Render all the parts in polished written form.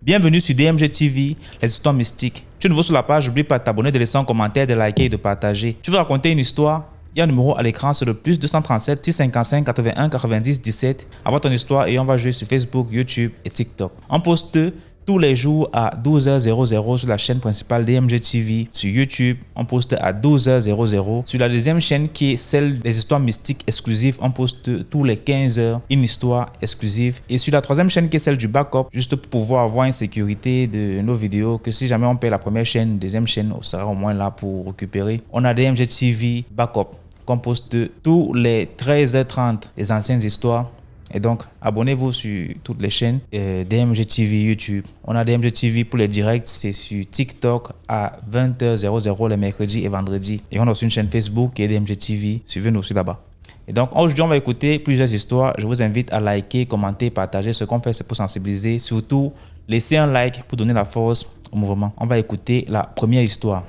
Bienvenue sur DMG TV, les histoires mystiques. Tu es nouveau sur la page, n'oublie pas de t'abonner, de laisser un commentaire, de liker et de partager. Tu veux raconter une histoire? Il y a un numéro à l'écran, c'est le plus 237 655 81 90 17. Envoie ton histoire et on va jouer sur Facebook, YouTube et TikTok. On poste tous les jours à 12h00 sur la chaîne principale DMG TV. Sur YouTube, on poste à 12h00. Sur la deuxième chaîne qui est celle des histoires mystiques exclusives, on poste tous les 15h une histoire exclusive. Et sur la troisième chaîne qui est celle du backup, juste pour pouvoir avoir une sécurité de nos vidéos, que si jamais on paye la première chaîne, deuxième chaîne, on sera au moins là pour récupérer. On a DMG TV backup qu'on poste tous les 13h30 les anciennes histoires. Et donc, abonnez-vous sur toutes les chaînes DMG TV YouTube. On a DMG TV pour les directs, c'est sur TikTok à 20h00 les mercredis et vendredis. Et on a aussi une chaîne Facebook qui est DMG TV. Suivez-nous aussi là-bas. Et donc, aujourd'hui, on va écouter plusieurs histoires. Je vous invite à liker, commenter, partager. Ce qu'on fait, c'est pour sensibiliser. Surtout, laissez un like pour donner la force au mouvement. On va écouter la première histoire.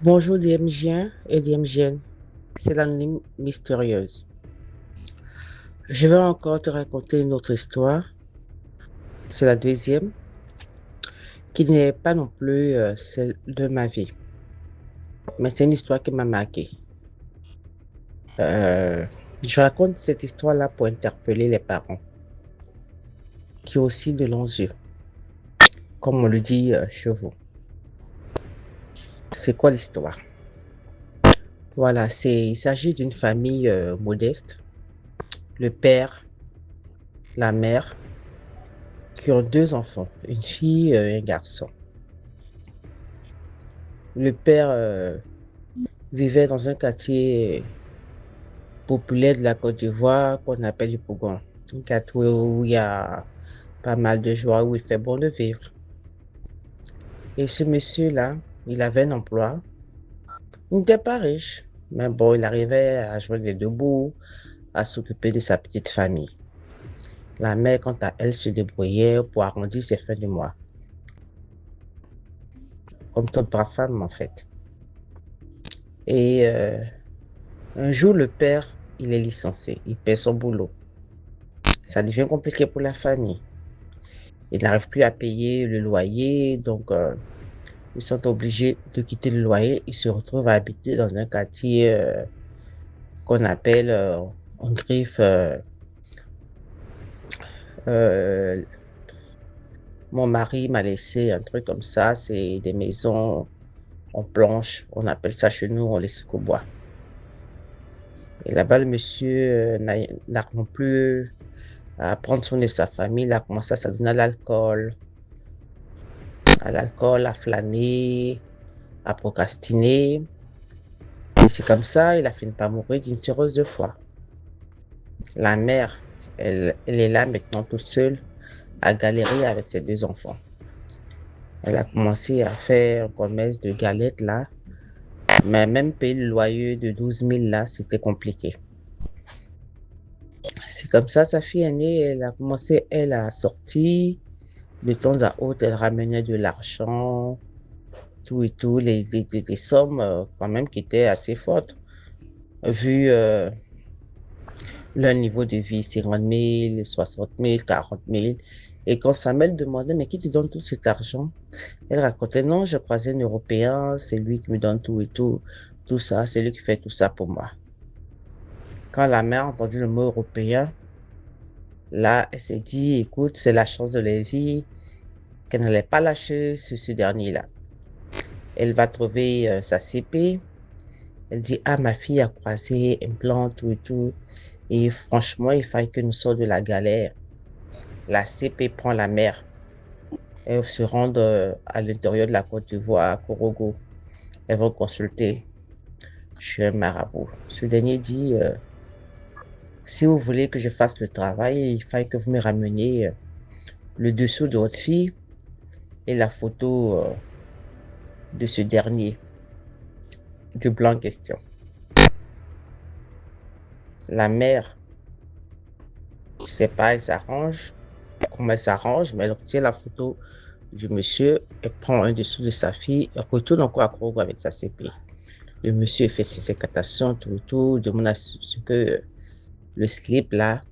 Bonjour DMGien et DMGienne, c'est l'anonyme mystérieuse. Je vais encore te raconter une autre histoire. C'est la deuxième, qui n'est pas non plus celle de ma vie. Mais c'est une histoire qui m'a marqué. Je raconte cette histoire-là pour interpeller les parents, qui ont aussi de longs yeux, comme on le dit chez vous. C'est quoi l'histoire? Voilà, il s'agit d'une famille modeste. Le père, la mère, qui ont deux enfants, une fille et un garçon. Le père vivait dans un quartier populaire de la Côte d'Ivoire qu'on appelle le Pougon. Un quartier où il y a pas mal de joie, où il fait bon de vivre. Et ce monsieur-là, il avait un emploi. Il n'était pas riche, mais bon, il arrivait à joindre les deux bouts, à s'occuper de sa petite famille. La mère, quant à elle, se débrouillait pour arrondir ses fins de mois. Comme toute brave femme, en fait. Et un jour, le père, il est licencié, il perd son boulot. Ça devient compliqué pour la famille. Il n'arrive plus à payer le loyer, donc ils sont obligés de quitter le loyer. Ils se retrouvent à habiter dans un quartier qu'on appelle en griffe mon mari m'a laissé, un truc comme ça. C'est des maisons en planche, on appelle ça chez nous, on les bois. Et là-bas, le monsieur n'arrive plus à prendre soin de sa famille. Il a commencé à s'adonner à l'alcool, à flâner, à procrastiner. Et c'est comme ça, il a fini par mourir d'une cirrhose de foie. La mère, elle est là maintenant toute seule, à galérer avec ses deux enfants. Elle a commencé à faire un commerce de galettes là, mais même payer le loyer de 12 000 là, c'était compliqué. C'est comme ça, sa fille aînée, elle a commencé, elle, à sortir. De temps à autre, elle ramenait de l'argent, tout et tout, les sommes quand même qui étaient assez fortes, vu leur niveau de vie, 50 000, 60 000, 40 000. Et quand Samuel demandait, mais qui te donne tout cet argent? Elle racontait, non, je croisais un Européen, c'est lui qui me donne tout et tout, tout ça, c'est lui qui fait tout ça pour moi. Quand la mère a entendu le mot européen, là, elle s'est dit, écoute, c'est la chance de la vie, qu'elle n'allait pas lâcher sur ce dernier-là. Elle va trouver sa CP. Elle dit, ah, ma fille a croisé un plan, tout et tout. Et franchement, il fallait que nous sortions de la galère. La CP prend la mère. Elles se rendent à l'intérieur de la Côte d'Ivoire, à Korogo. Elles vont consulter chez un marabout. Ce dernier dit, si vous voulez que je fasse le travail, il fallait que vous me rameniez le dessous de votre fille et la photo de ce dernier, du blanc en question. La mère, je sais pas, elle s'arrange, comment elle s'arrange, mais elle retient la photo du monsieur, elle prend un dessous de sa fille, elle retourne encore à Krogo avec sa CP. Le monsieur fait ses incantations, tout, demande à ce que le slip là,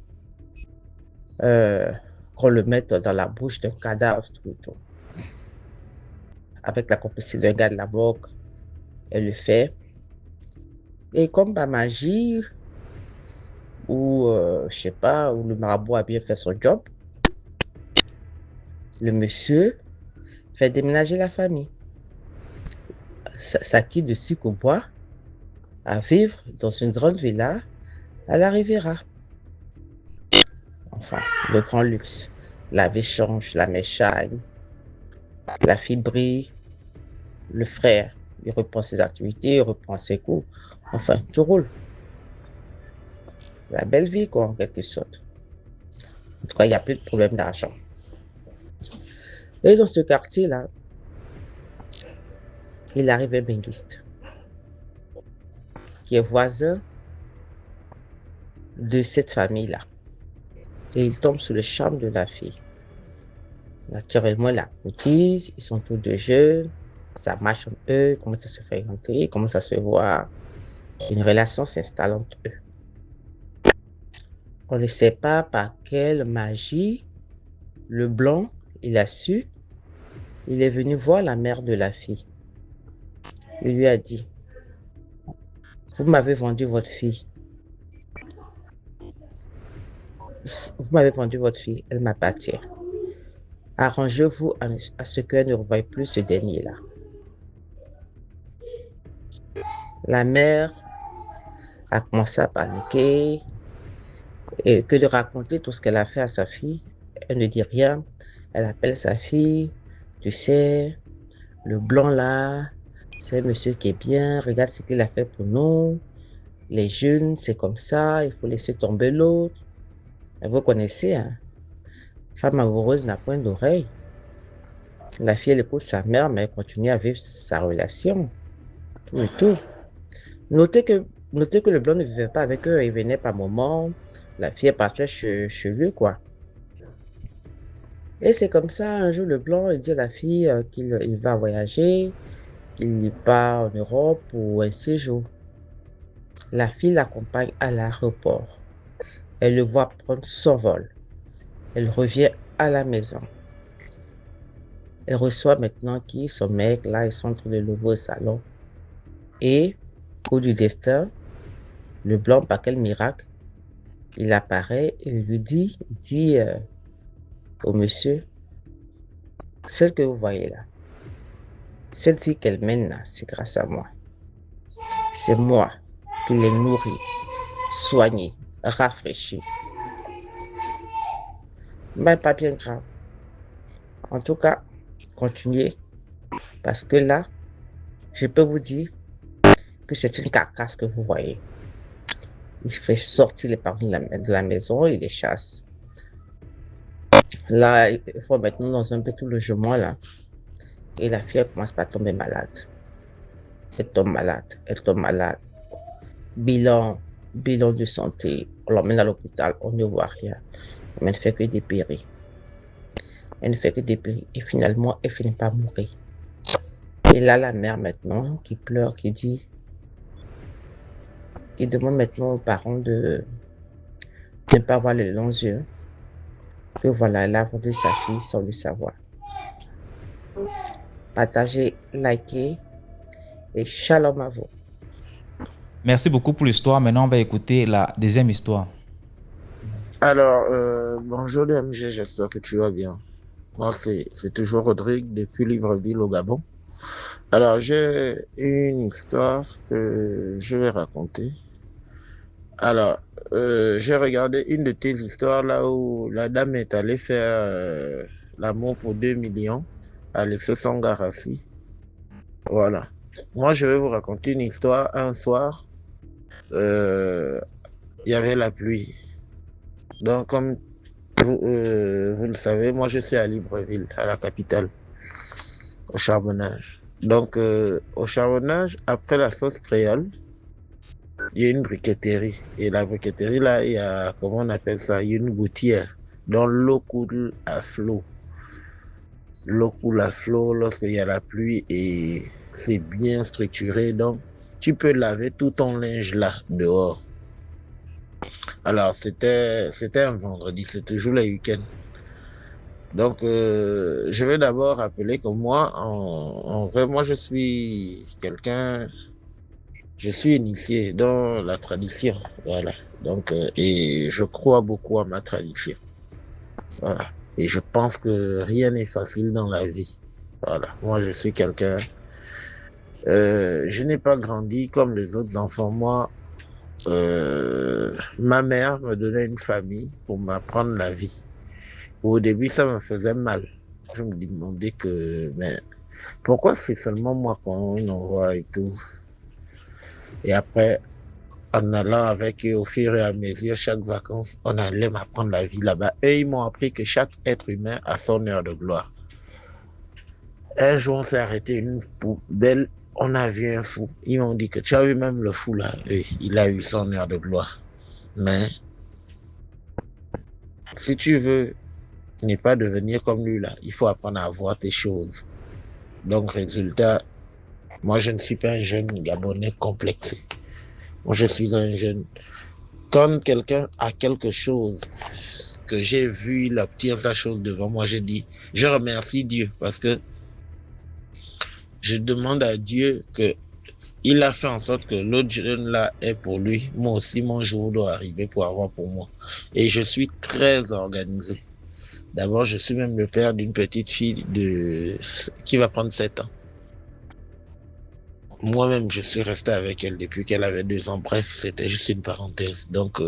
qu'on le mette dans la bouche d'un cadavre, tout. avec la complicité d'un gars de la morgue, elle le fait. Et comme par magie, ou je sais pas, où le marabout a bien fait son job, le monsieur fait déménager la famille. Ça quitte de Sikobois à vivre dans une grande villa à la Riviera. Enfin, le grand luxe. La vie change, la mèche shine, la fille brille, le frère, il reprend ses activités, il reprend ses cours. Enfin, tout roule. La belle vie, quoi, en quelque sorte. En tout cas, il n'y a plus de problème d'argent. Et dans ce quartier-là, il arrive un benguiste qui est voisin de cette famille-là. Et il tombe sous le charme de la fille. Naturellement, la courtise, ils sont tous deux jeunes, ça marche entre eux, comment ça se fait rentrer, comment ça se voit. Une relation s'installe entre eux. On ne sait pas par quelle magie le blanc, il a su, il est venu voir la mère de la fille. Il lui a dit, vous m'avez vendu votre fille. Vous m'avez vendu votre fille, elle m'appartient. Arrangez-vous à ce qu'elle ne revoie plus ce dernier-là. La mère a commencé à paniquer et que de raconter tout ce qu'elle a fait à sa fille. Elle ne dit rien. Elle appelle sa fille. Tu sais, le blanc là, c'est un monsieur qui est bien. Regarde ce qu'il a fait pour nous. Les jeunes, c'est comme ça. Il faut laisser tomber l'autre. Mais vous connaissez, hein, femme amoureuse n'a point d'oreille. La fille, elle écoute sa mère, mais elle continue à vivre sa relation. Tout et tout. Notez que, notez que le blanc ne vivait pas avec eux. Il venait par moment. La fille est partie chez lui, quoi. Et c'est comme ça, un jour, le blanc, il dit à la fille qu'il va voyager, qu'il part en Europe pour un séjour. La fille l'accompagne à l'aéroport. Elle le voit prendre son vol. Elle revient à la maison. Elle reçoit maintenant qui, son mec, là, ils sont en train de l'ouvrir au salon. Et, coup du destin, le blanc, par quel miracle, il apparaît et il dit au monsieur, celle que vous voyez là, cette vie qu'elle mène là, c'est grâce à moi. C'est moi qui l'ai nourrie, soignée, rafraîchie. Mais pas bien grave. En tout cas, continuez. Parce que là, je peux vous dire que c'est une carcasse que vous voyez. Il fait sortir les parents de la maison, il les chasse. Là, il faut maintenant dans un petit logement là. Et la fille commence par tomber malade. Elle tombe malade, elle tombe malade. Bilan de santé. On l'emmène à l'hôpital, on ne voit rien. Mais elle ne fait que dépérir. Elle ne fait que dépérir. Et finalement, elle finit par mourir. Et là, la mère maintenant, qui pleure, qui demande maintenant aux parents de ne pas avoir les longs yeux. Que voilà, elle a vendu sa fille sans le savoir. Partagez, likez et shalom à vous. Merci beaucoup pour l'histoire. Maintenant, on va écouter la deuxième histoire. Alors, bonjour DMG, j'espère que tu vas bien. Moi, c'est toujours Rodrigue depuis Libreville au Gabon. Alors, j'ai une histoire que je vais raconter. Alors, j'ai regardé une de tes histoires là où la dame est allée faire l'amour pour 2 millions, à laisser son gars assis. Voilà. Moi, je vais vous raconter une histoire. Un soir, il y avait la pluie. Donc, comme vous le savez, moi, je suis à Libreville, à la capitale, au charbonnage. Donc, au charbonnage, après la sauce créole, il y a une briqueterie. Et la briqueterie, là, il y a, comment on appelle ça, il y a une gouttière dont l'eau coule à flot. L'eau coule à flot lorsqu'il y a la pluie et c'est bien structuré. Donc, tu peux laver tout ton linge là, dehors. Alors, c'était un vendredi, c'est toujours le week-end. Donc, je vais d'abord rappeler que moi, en vrai, moi, je suis initié dans la tradition. Voilà. Donc, et je crois beaucoup à ma tradition. Voilà. Et je pense que rien n'est facile dans la vie. Voilà. Moi, je suis quelqu'un. Je n'ai pas grandi comme les autres enfants. Moi, ma mère me donnait une famille pour m'apprendre la vie. Au début, ça me faisait mal. Je me demandais mais pourquoi c'est seulement moi qu'on envoie et tout. Et après, en allant avec eux au fur et à mesure, chaque vacances, on allait m'apprendre la vie là-bas. Et ils m'ont appris que chaque être humain a son heure de gloire. Un jour, on s'est arrêté une poubelle, on a vu un fou. Ils m'ont dit que tu as vu même le fou là, oui, il a eu son heure de gloire. Mais si tu veux ne pas devenir comme lui là, il faut apprendre à voir tes choses. Donc, résultat, moi, je ne suis pas un jeune Gabonais complexé. Moi, je suis un jeune. Quand quelqu'un a quelque chose que j'ai vu, il obtient sa chose devant moi, je remercie Dieu parce que je demande à Dieu que il a fait en sorte que l'autre jeune là est pour lui. Moi aussi, mon jour doit arriver pour avoir pour moi. Et je suis très organisé. D'abord, je suis même le père d'une petite fille qui va prendre 7 ans. Moi-même, je suis resté avec elle depuis qu'elle avait 2 ans. Bref, c'était juste une parenthèse. Donc,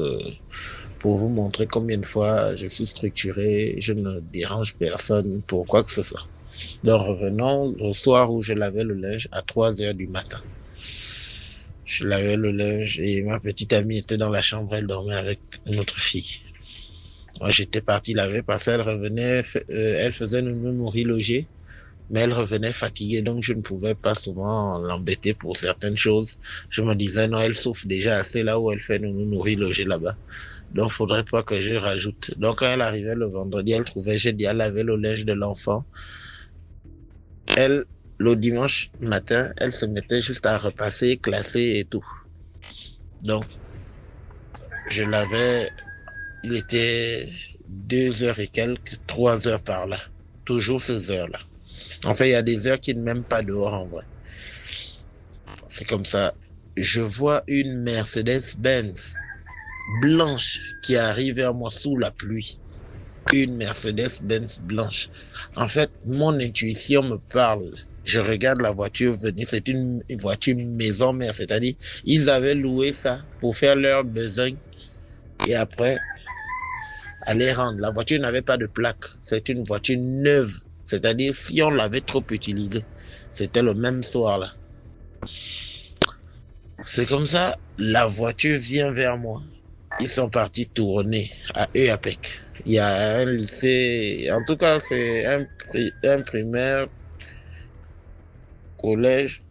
pour vous montrer combien de fois je suis structuré, je ne dérange personne pour quoi que ce soit. Donc, revenons au soir où je lavais le linge à 3 heures du matin. Je lavais le linge et ma petite amie était dans la chambre, elle dormait avec une autre fille. Moi, j'étais parti laver parce qu'elle revenait, elle faisait nounou nourrir loger, mais elle revenait fatiguée, donc je ne pouvais pas souvent l'embêter pour certaines choses. Je me disais, non, elle souffre déjà assez là où elle fait nounou nourrir loger là-bas. Donc, faudrait pas que je rajoute. Donc, quand elle arrivait le vendredi, elle trouvait, j'ai dit, elle lavait le linge de l'enfant. Elle, le dimanche matin, elle se mettait juste à repasser, classer et tout. Donc, je l'avais, il était 2 heures et quelques, 3 heures par là. Toujours ces heures-là. En fait, il y a des heures qui ne m'aiment pas dehors en vrai. C'est comme ça. Je vois une Mercedes-Benz blanche qui arrive vers moi sous la pluie. Une Mercedes-Benz blanche. En fait, mon intuition me parle. Je regarde la voiture venir. C'est une voiture maison mère, c'est-à-dire ils avaient loué ça pour faire leurs besoins et après aller rendre. La voiture n'avait pas de plaque. C'est une voiture neuve. C'est-à-dire si on l'avait trop utilisée, c'était le même soir là. C'est comme ça, la voiture vient vers moi. Ils sont partis tourner à EAPEC. Il y a un lycée, en tout cas c'est un primaire, collège,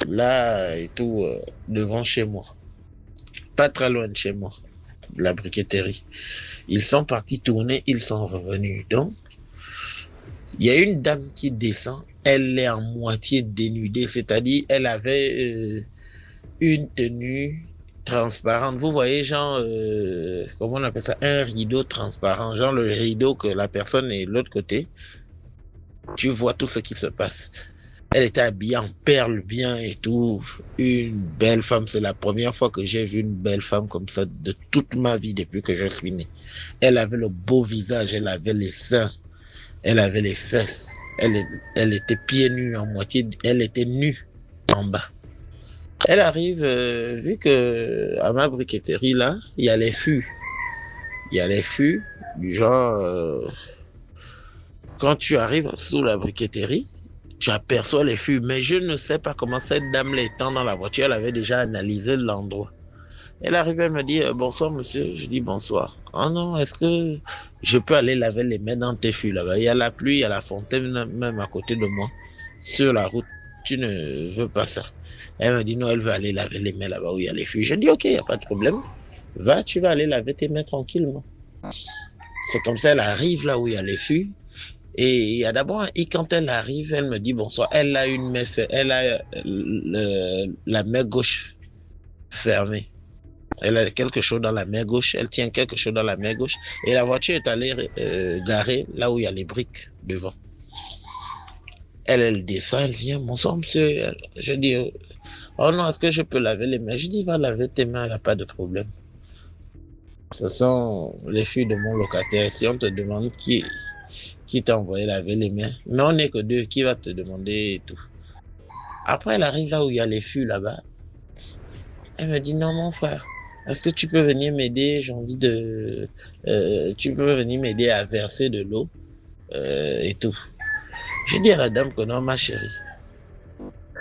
là et tout, devant chez moi. Pas très loin de chez moi, de la briqueterie. Ils sont partis tourner, ils sont revenus. Donc, il y a une dame qui descend, elle est en moitié dénudée, c'est-à-dire elle avait une tenue transparente. Vous voyez, genre, comment on appelle ça? Un rideau transparent, genre le rideau que la personne est de l'autre côté. Tu vois tout ce qui se passe. Elle était habillée en perles bien et tout. Une belle femme. C'est la première fois que j'ai vu une belle femme comme ça de toute ma vie depuis que je suis né. Elle avait le beau visage, elle avait les seins, elle avait les fesses. Elle était pieds nus en moitié, elle était nue en bas. Elle arrive, vu que à ma briqueterie là, il y a les fûts. Il y a les fûts, du genre, quand tu arrives sous la briqueterie, tu aperçois les fûts. Mais je ne sais pas comment cette dame, étant dans la voiture, elle avait déjà analysé l'endroit. Elle arrive, elle me dit, bonsoir monsieur. Je dis bonsoir. Oh non, est-ce que je peux aller laver les mains dans tes fûts là-bas? Il y a la pluie, il y a la fontaine même à côté de moi, sur la route. Tu ne veux pas ça? Elle me dit non, elle veut aller laver les mains là-bas où il y a les fûts. Je dis ok, il n'y a pas de problème. Va, tu vas aller laver tes mains tranquillement. C'est comme ça, elle arrive là où il y a les fûts. Et il y a d'abord, et quand elle arrive, elle me dit bonsoir. Elle a une main, elle a la main gauche fermée. Elle a quelque chose dans la main gauche, elle tient quelque chose dans la main gauche, et la voiture est allée garer là où il y a les briques devant. Elle descend, elle vient, bonsoir monsieur. Je dis, oh non, est-ce que je peux laver les mains? Je dis, va laver tes mains, il n'y a pas de problème. Ce sont les filles de mon locataire. Si on te demande qui t'a envoyé laver les mains, mais on n'est que deux, qui va te demander tout. Après, elle arrive là où il y a les fûts là-bas. Elle me dit, non, mon frère, est-ce que tu peux venir m'aider? J'ai envie de... tu peux venir m'aider à verser de l'eau et tout. Je dis à la dame que non, ma chérie,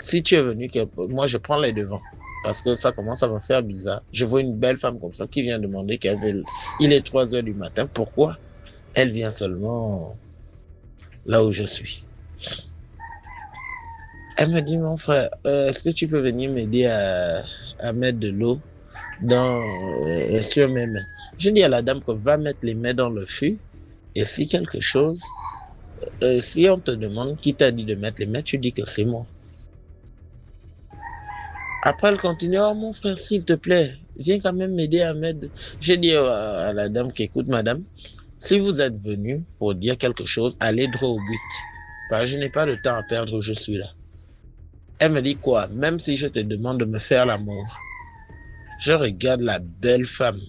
si tu es venu, moi je prends les devants. Parce que ça commence à me faire bizarre. Je vois une belle femme comme ça qui vient demander qu'elle veut... Il est 3 heures du matin. Pourquoi elle vient seulement là où je suis? Elle me dit, mon frère, est-ce que tu peux venir m'aider à mettre de l'eau sur mes mains? Je dis à la dame que va mettre les mains dans le fût. Et si quelque chose, si on te demande qui t'a dit de mettre les mains, tu dis que c'est moi. Après, elle continue, oh mon frère, s'il te plaît, viens quand même m'aider à mettre... J'ai dit à la dame qui écoute, madame, si vous êtes venu pour dire quelque chose, allez droit au but. Parce que je n'ai pas de temps à perdre où je suis là. Elle me dit quoi? Même si je te demande de me faire l'amour. Je regarde la belle femme.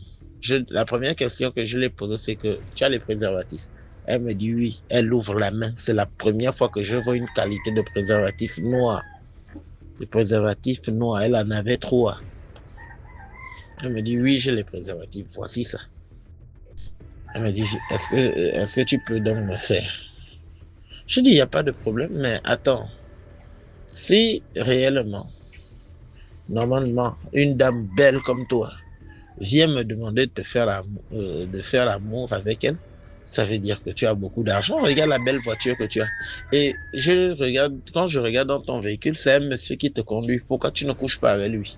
La première question que je lui ai posée, c'est que tu as les préservatifs? Elle me dit oui. Elle ouvre la main. C'est la première fois que je vois une qualité de préservatif noir. Les préservatifs noirs, elle en avait 3. Elle me dit oui, j'ai les préservatifs. Voici ça. Elle me dit, est-ce que tu peux donc me faire? Je dis, il n'y a pas de problème, mais attends. Si réellement, normalement, une dame belle comme toi vient me demander de faire l'amour avec elle, ça veut dire que tu as beaucoup d'argent. Regarde la belle voiture que tu as. Et quand je regarde dans ton véhicule, c'est un monsieur qui te conduit. Pourquoi tu ne couches pas avec lui?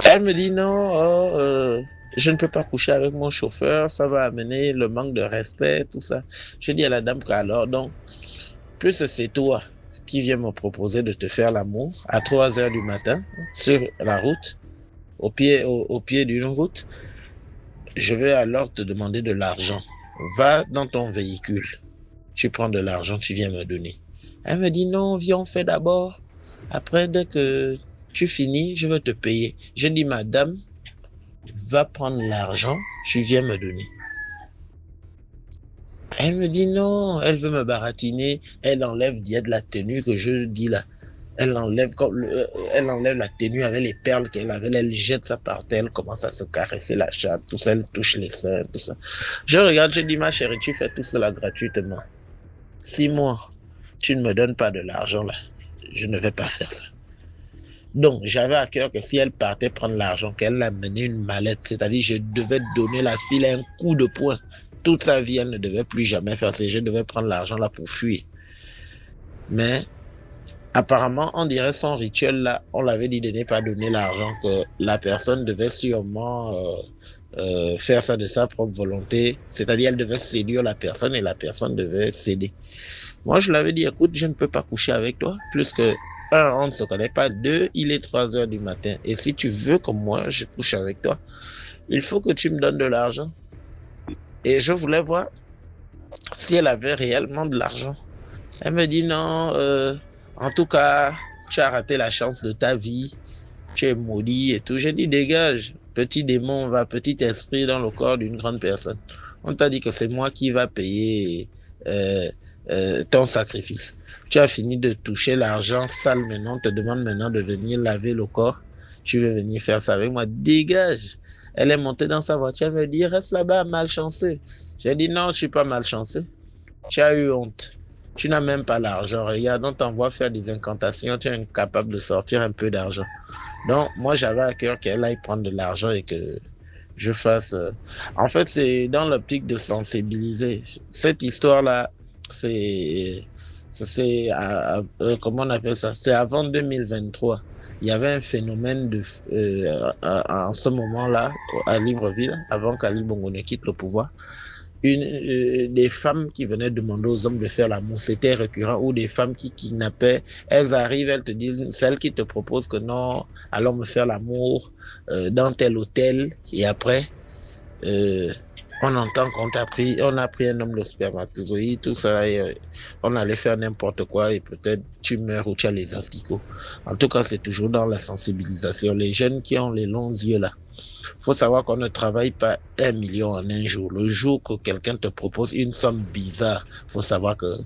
Elle me dit non, je ne peux pas coucher avec mon chauffeur, ça va amener le manque de respect, tout ça. Je dis à la dame qu'alors, donc, plus c'est toi qui viens me proposer de te faire l'amour à 3 heures du matin sur la route, au pied d'une route, je vais alors te demander de l'argent. Va dans ton véhicule, tu prends de l'argent, tu viens me donner. Elle me dit non, viens, on fait d'abord. Après, dès que tu finis, je vais te payer. Je dis, madame, va prendre l'argent, tu viens me donner. Elle me dit non, elle veut me baratiner, elle enlève de la tenue que je dis là. Elle enlève la tenue avec les perles qu'elle avait, elle jette ça par terre, elle commence à se caresser la chatte, tout ça, elle touche les seins, tout ça. Je regarde, je dis, ma chérie, tu fais tout cela gratuitement. Si moi, tu ne me donnes pas de l'argent là, je ne vais pas faire ça. Donc, j'avais à cœur que si elle partait prendre l'argent, qu'elle amenait une mallette, c'est-à-dire je devais donner la fille un coup de poing. Toute sa vie, elle ne devait plus jamais faire ça. Je devais prendre l'argent là pour fuir. Mais apparemment, on dirait son rituel là, on l'avait dit de ne pas donner l'argent, que la personne devait sûrement faire ça de sa propre volonté. C'est-à-dire, elle devait séduire la personne et la personne devait céder. Moi, je l'avais dit, écoute, je ne peux pas coucher avec toi, plus que 1, on ne se connaît pas. 2, il est 3 heures du matin. Et si tu veux que moi, je couche avec toi, il faut que tu me donnes de l'argent. Et je voulais voir si elle avait réellement de l'argent. Elle me dit non, en tout cas, tu as raté la chance de ta vie. Tu es maudit et tout. J'ai dit dégage, petit démon va, petit esprit dans le corps d'une grande personne. On t'a dit que c'est moi qui va payer ton sacrifice. Tu as fini de toucher l'argent sale maintenant, on te demande maintenant de venir laver le corps. Tu veux venir faire ça avec moi, dégage. Elle est montée dans sa voiture, elle me dit reste là-bas, malchanceux. J'ai dit non, je suis pas malchanceux. Tu as eu honte. Tu n'as même pas l'argent. Regarde, on t'envoie faire des incantations, tu es incapable de sortir un peu d'argent. Donc, moi, j'avais à cœur qu'elle aille prendre de l'argent et que je fasse... En fait, c'est dans l'optique de sensibiliser. Cette histoire-là, comment on appelle ça? C'est avant 2023. Il y avait un phénomène en ce moment-là, à Libreville, avant qu'Ali Bongo ne quitte le pouvoir. des femmes qui venaient demander aux hommes de faire l'amour, c'était récurrent, ou des femmes qui kidnappaient, elles arrivent, elles te disent, celles qui te proposent que non, allons me faire l'amour dans tel hôtel, et après, euh, on entend on a pris un homme de spermatozoïde, tout ça, et on allait faire n'importe quoi, et peut-être tu meurs ou tu as les asticots. En tout cas, c'est toujours dans la sensibilisation. Les jeunes qui ont les longs yeux là, faut savoir qu'on ne travaille pas 1 million en un jour. Le jour que quelqu'un te propose une somme bizarre, faut savoir que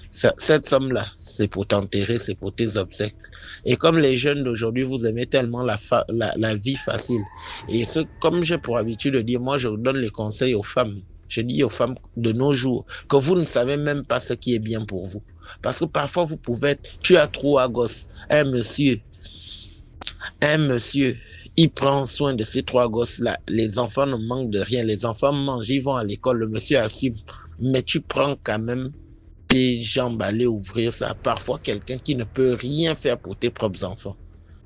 cette somme-là, c'est pour t'enterrer, c'est pour tes obsèques. Et comme les jeunes d'aujourd'hui, vous aimez tellement la vie facile. Et comme j'ai pour habitude de dire, moi, je donne les conseils aux femmes. Je dis aux femmes de nos jours que vous ne savez même pas ce qui est bien pour vous. Parce que parfois, vous pouvez être, tu as trois gosses, un monsieur, il prend soin de ces trois gosses-là. Les enfants ne manquent de rien. Les enfants mangent, ils vont à l'école, le monsieur assume. Mais tu prends quand même tes jambes à aller ouvrir ça. Parfois, quelqu'un qui ne peut rien faire pour tes propres enfants.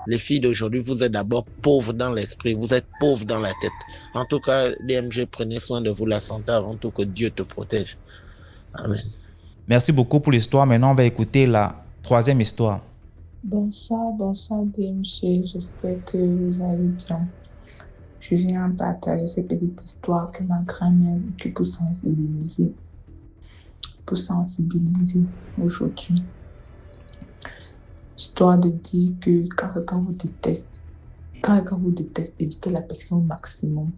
Les filles d'aujourd'hui, vous êtes d'abord pauvres dans l'esprit, vous êtes pauvres dans la tête. En tout cas, DMG, prenez soin de vous, la santé avant tout, que Dieu te protège. Amen. Merci beaucoup pour l'histoire. Maintenant, on va écouter la troisième histoire. Bonsoir DMG, j'espère que vous allez bien. Je viens partager cette petite histoire que ma grand-mère a vécue pour sensibiliser aujourd'hui. Histoire de dire que quand quelqu'un vous déteste, évitez la personne au maximum.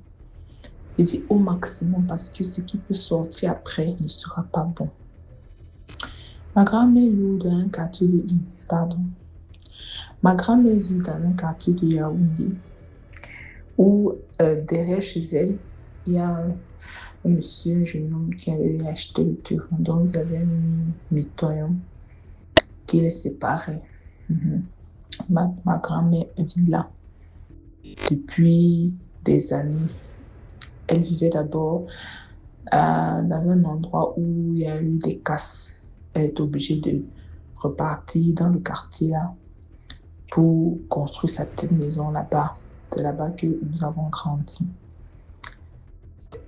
Je dis au maximum parce que ce qui peut sortir après ne sera pas bon. Ma grand-mère vit dans un quartier de Yaoundé, où derrière chez elle, il y a un monsieur, un jeune homme qui avait acheté le terrain, donc ils avaient un mitoyen qui les séparait. Ma grand-mère vit là depuis des années. Elle vivait d'abord dans un endroit où il y a eu des casses. Elle est obligée de repartir dans le quartier là pour construire sa petite maison là-bas. C'est là-bas que nous avons grandi.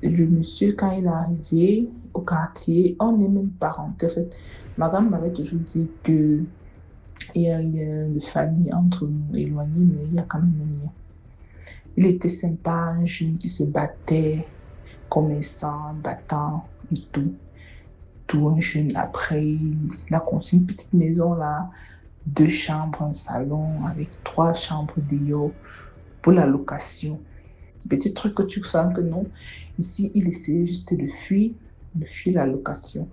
Le monsieur, quand il est arrivé au quartier, on est même parenté. En fait, ma grand m'avait toujours dit qu'il y a un lien de famille entre nous éloignés, mais il y a quand même un lien. Il était sympa, un jeune qui se battait, commerçant, battant et tout. Tout un jeune. Après, il a construit une petite maison là, 2 chambres, un salon avec 3 chambres dehors pour la location. Petit truc que tu sens que non. Ici, il essayait juste de fuir la location.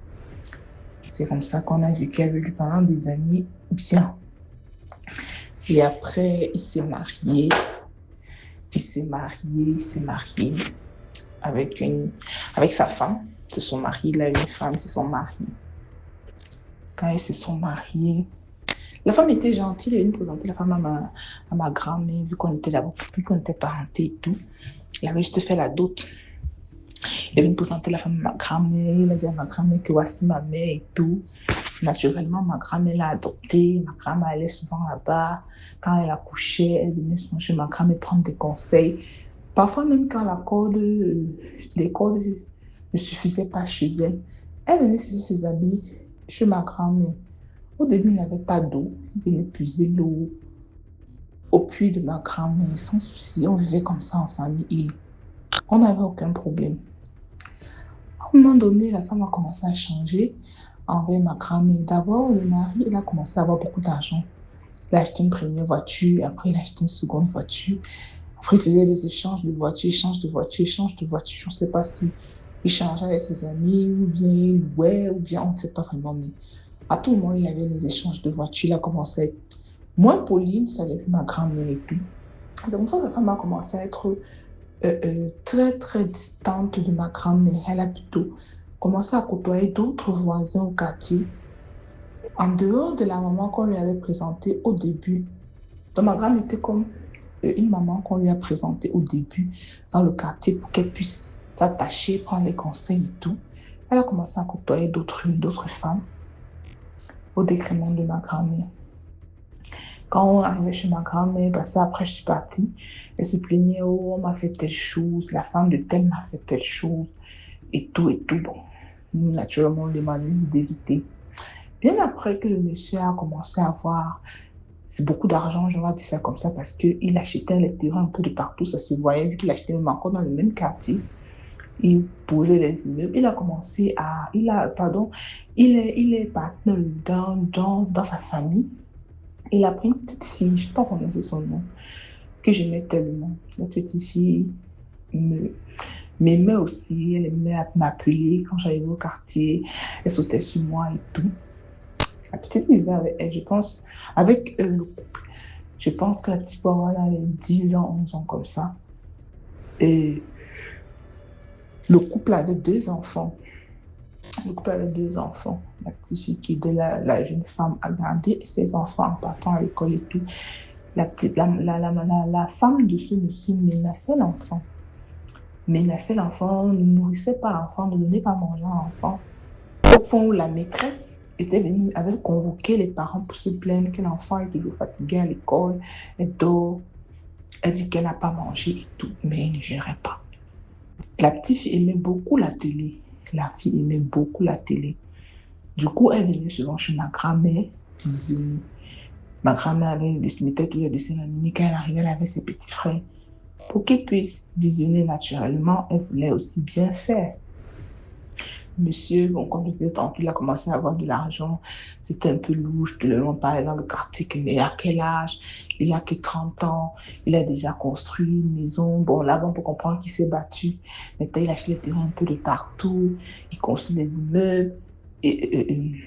C'est comme ça qu'on a vécu avec lui pendant des années bien. Et après, il s'est marié avec sa femme. C'est son mari, il a une femme, c'est son mari. Quand ils se sont mariés, la femme était gentille, elle nous présentait la femme à ma grand-mère, vu qu'on était là-bas, vu qu'on était parentés et tout. Il avait juste fait la dot. Il nous présentait la femme à ma grand-mère, il a dit à ma grand-mère que voici ma mère et tout. Naturellement, ma grand-mère l'a adoptée, ma grand-mère allait souvent là-bas. Quand elle accouchait, elle venait souvent chez ma grand-mère prendre des conseils. Parfois même quand les cordes ne suffisaient pas chez elle, elle venait chercher ses habits chez ma grand-mère. Au début, il n'avait pas d'eau. Il venait puiser l'eau au puits de ma grand-mère, sans souci. On vivait comme ça en famille et on n'avait aucun problème. À un moment donné, la femme a commencé à changer envers ma grand-mère. D'abord, le mari, il a commencé à avoir beaucoup d'argent. Il a acheté une première voiture, après il a acheté une seconde voiture. Après, il faisait des échanges de voitures, échange de voitures. Je ne sais pas si il changeait avec ses amis, ou bien il louait, ou bien on ne sait pas vraiment, mais à tout moment, il avait des échanges de voitures. Il a commencé à être moins poli, ça avait vu ma grand-mère et tout. C'est comme ça que sa femme a commencé à être très, très distante de ma grand-mère. Elle a plutôt commencé à côtoyer d'autres voisins au quartier, en dehors de la maman qu'on lui avait présentée au début. Donc, ma grand-mère était comme une maman qu'on lui a présentée au début dans le quartier pour qu'elle puisse s'attacher, prendre les conseils et tout. Elle a commencé à côtoyer d'autres femmes au détriment de ma grand-mère. Quand on arrivait chez ma grand-mère, parce que après je suis partie, elle se plaignait, oh, on m'a fait telle chose, la femme de telle m'a fait telle chose. et tout, et tout. Bon, nous, naturellement, on demandait d'éviter. Bien après que le monsieur a commencé à avoir c'est beaucoup d'argent, je vais dire ça comme ça, parce qu'il achetait les terrains un peu de partout, ça se voyait, vu qu'il achetait même encore dans le même quartier. Il posait les immeubles, il a commencé à, il est parti dans sa famille. Il a pris une petite fille, je ne sais pas prononcer son nom, que j'aimais tellement. La petite fille m'aimait aussi, elle aimait m'appeler quand j'arrivais au quartier, elle sautait sur moi et tout. La petite vivait avec elle, je pense, avec le couple. Je pense que la petite peut avoir les 10 ans, 11 ans comme ça. Et le couple avait 2 enfants. Le couple avait 2 enfants. La petite fille qui aidait la jeune femme à garder ses enfants en partant à l'école et tout. La femme de ce monsieur menaçait l'enfant. Menaçait l'enfant, ne nourrissait pas l'enfant, ne donnait pas à manger à l'enfant. Au point où la maîtresse était venue, avait convoqué les parents pour se plaindre que l'enfant est toujours fatigué à l'école, elle dort, elle dit qu'elle n'a pas mangé et tout, mais elle ne gérait pas. La petite fille aimait beaucoup la télé. La fille aimait beaucoup la télé. Du coup, elle venait souvent chez ma grand-mère visionner. Ma grand-mère mettait tous les dessins animés. Quand elle arrivait, elle avait ses petits frères. Pour qu'ils puissent visionner naturellement, elle voulait aussi bien faire. Monsieur, bon, comme je disais tantôt, il a commencé à avoir de l'argent. C'était un peu louche, tout le monde parlait dans le quartier. Mais à quel âge? Il n'a que 30 ans. Il a déjà construit une maison. Bon, là-bas, on peut comprendre qu'il s'est battu. Maintenant, il achète les terrains un peu de partout. Il construit des immeubles. Il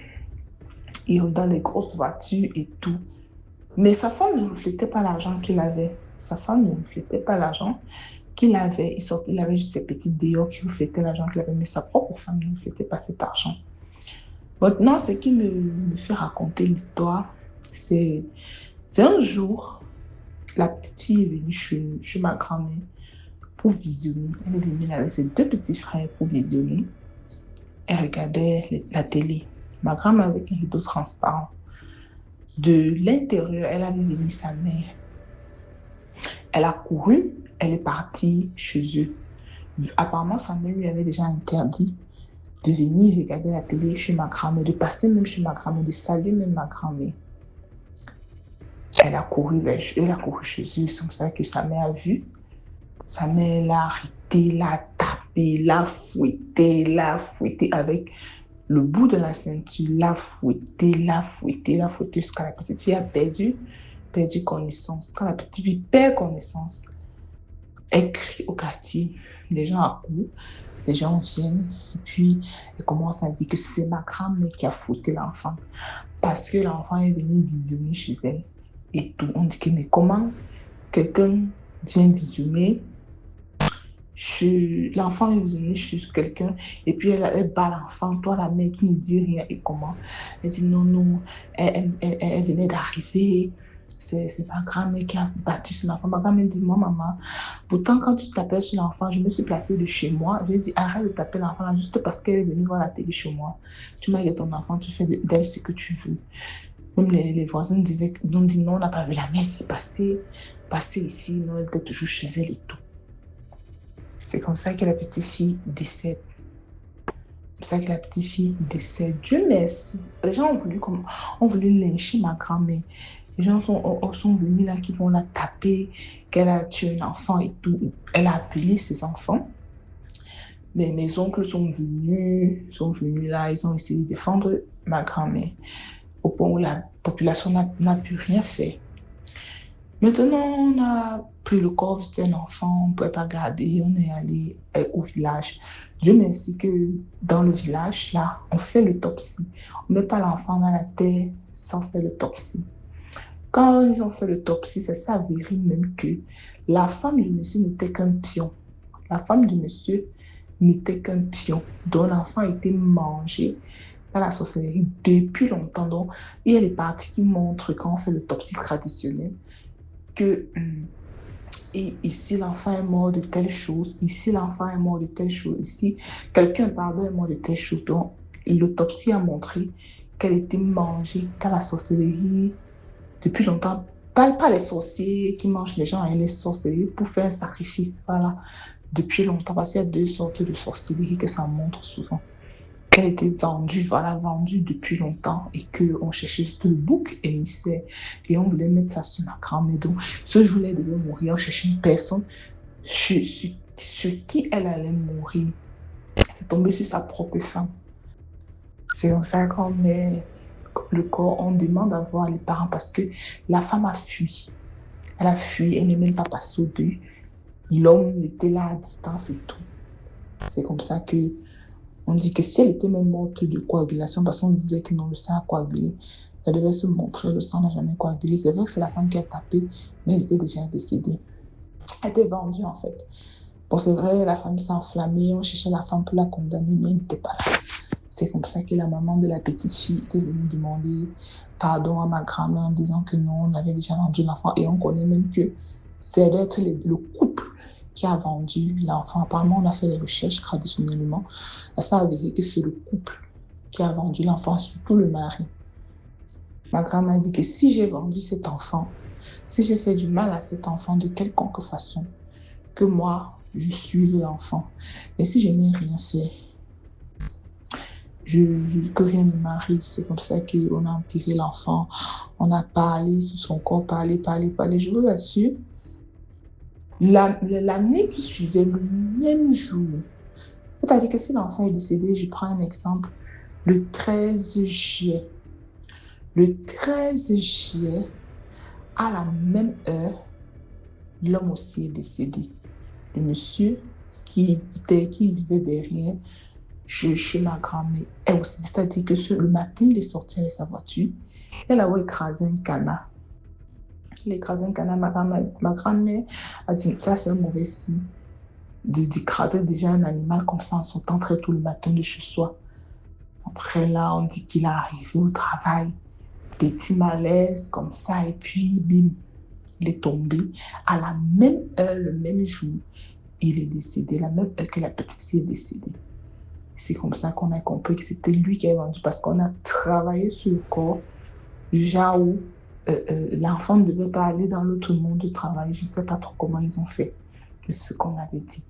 roule dans des grosses voitures et tout. Mais sa femme ne reflétait pas l'argent qu'il avait. Sa femme ne reflétait pas l'argent qu'il avait. Il avait juste ces petites déos qui reflétaient l'argent qu'il avait, mais sa propre femme ne reflétait pas cet argent. Maintenant, ce qui me fait raconter l'histoire, c'est un jour, la petite fille est venue chez ma grand-mère pour visionner. Elle est venue avec ses 2 petits frères pour visionner. Elle regardait la télé. Ma grand-mère avec un rideau transparent. De l'intérieur, elle avait vu sa mère. Elle a couru, elle est partie chez eux. Apparemment, sa mère lui avait déjà interdit de venir regarder la télé chez ma grand-mère, de passer même chez ma grand-mère, de saluer même ma grand-mère. Elle a couru chez eux, c'est comme ça que sa mère a vu. Sa mère l'a arrêté, l'a tapé, l'a fouetté avec le bout de la ceinture, l'a fouetté jusqu'à la petite fille a perdu connaissance. Quand la petite fille perd connaissance, elle crie au quartier. Les gens accourent, les gens viennent, et puis elle commence à dire que c'est ma grand-mère qui a fouetté l'enfant. Parce que l'enfant est venu visionner chez elle. Et tout. On dit que, mais comment quelqu'un vient visionner l'enfant est visionné chez quelqu'un, et puis elle bat l'enfant, toi la mère qui ne dit rien, et comment? Elle dit non, elle venait d'arriver. C'est ma grand-mère qui a battu sur l'enfant. Ma grand-mère dit, moi, maman, pourtant, quand tu t'appelles sur l'enfant, je me suis placée de chez moi. Je lui ai dit, arrête de taper l'enfant là, juste parce qu'elle est venue voir la télé chez moi. Tu m'as dit ton enfant, tu fais d'elle ce que tu veux. Même les voisins disaient, non, on n'a pas vu la mère s'y passer ici, non, elle était toujours chez elle et tout. C'est comme ça que la petite fille décède. Dieu merci. Les gens ont voulu lyncher ma grand-mère. Les gens sont venus là, qui vont la taper, qu'elle a tué un enfant et tout. Elle a appelé ses enfants. Mais mes oncles sont venus là, ils ont essayé de défendre ma grand-mère. Au point où la population n'a pu rien faire. Maintenant, on a pris le corps, c'était un enfant, on ne pouvait pas garder, on est allé au village. Dieu merci que dans le village, là, on fait l'autopsie. On ne met pas l'enfant dans la terre sans faire l'autopsie. Quand ils ont fait l'autopsie, ça s'est avéré même que la femme du monsieur n'était qu'un pion. Donc l'enfant a été mangé dans la sorcellerie depuis longtemps. Donc, il y a des parties qui montrent, quand on fait l'autopsie traditionnelle, que ici l'enfant est mort de telle chose, ici l'enfant est mort de telle chose, ici quelqu'un est mort de telle chose. Donc l'autopsie a montré qu'elle était mangée dans la sorcellerie depuis longtemps. Pas les sorciers qui mangent les gens, les sorciers pour faire un sacrifice, voilà. depuis longtemps, parce qu'il y a deux sortes de sorcellerie que ça montre souvent. Qu'elle était vendue, voilà, vendue depuis longtemps et qu'on cherchait juste le bouc émissaire et on voulait mettre ça sur ma grand-mère. Donc, ce jour-là, elle devait mourir. On cherchait une personne sur qui elle allait mourir. C'est tombé sur sa propre femme. C'est comme ça qu'on met le corps, on demande à voir les parents parce que la femme a fui. Elle a fui, elle n'est même pas passée au deuil. L'homme était là à distance et tout. C'est comme ça que on dit que si elle était même morte de coagulation, parce qu'on disait que non, le sang a coagulé, elle devait se montrer, le sang n'a jamais coagulé. C'est vrai que c'est la femme qui a tapé, mais elle était déjà décédée. Elle était vendue en fait. Bon, c'est vrai, la femme s'est enflammée, on cherchait la femme pour la condamner, mais elle n'était pas là. C'est comme ça que la maman de la petite fille était venue demander pardon à ma grand-mère en disant que non, on avait déjà vendu l'enfant. Et on connaît même que c'est d'être le couple qui a vendu l'enfant. Apparemment, on a fait les recherches traditionnellement. Ça a avéré que c'est le couple qui a vendu l'enfant, surtout le mari. Ma grand-mère a dit que si j'ai vendu cet enfant, si j'ai fait du mal à cet enfant de quelconque façon, que moi, je suive l'enfant. Mais si je n'ai rien fait, que rien ne m'arrive. C'est comme ça qu'on a enterré l'enfant. On a parlé sur son corps, parlé. Je vous assure, l'année qui suivait, le même jour, c'est-à-dire que si l'enfant est décédé, je prends un exemple, le 13 juillet. Le 13 juillet, à la même heure, l'homme aussi est décédé. Le monsieur qui vivait derrière, chez ma grand-mère, elle aussi. C'est-à-dire que le matin, il est sorti avec sa voiture. Elle a écrasé un canard. Il a écrasé un canard. Ma grand-mère a dit, ça c'est un mauvais signe. D'écraser déjà un animal comme ça en sortant très tôt le matin de chez soi. Après là, on dit qu'il est arrivé au travail. Petit malaise comme ça. Et puis, bim, il est tombé. À la même heure, le même jour, il est décédé. La même heure que la petite fille est décédée. C'est comme ça qu'on a compris que c'était lui qui avait vendu parce qu'on a travaillé sur le corps du genre où l'enfant ne devait pas aller dans l'autre monde de travail. Je ne sais pas trop comment ils ont fait, mais c'est ce qu'on avait dit.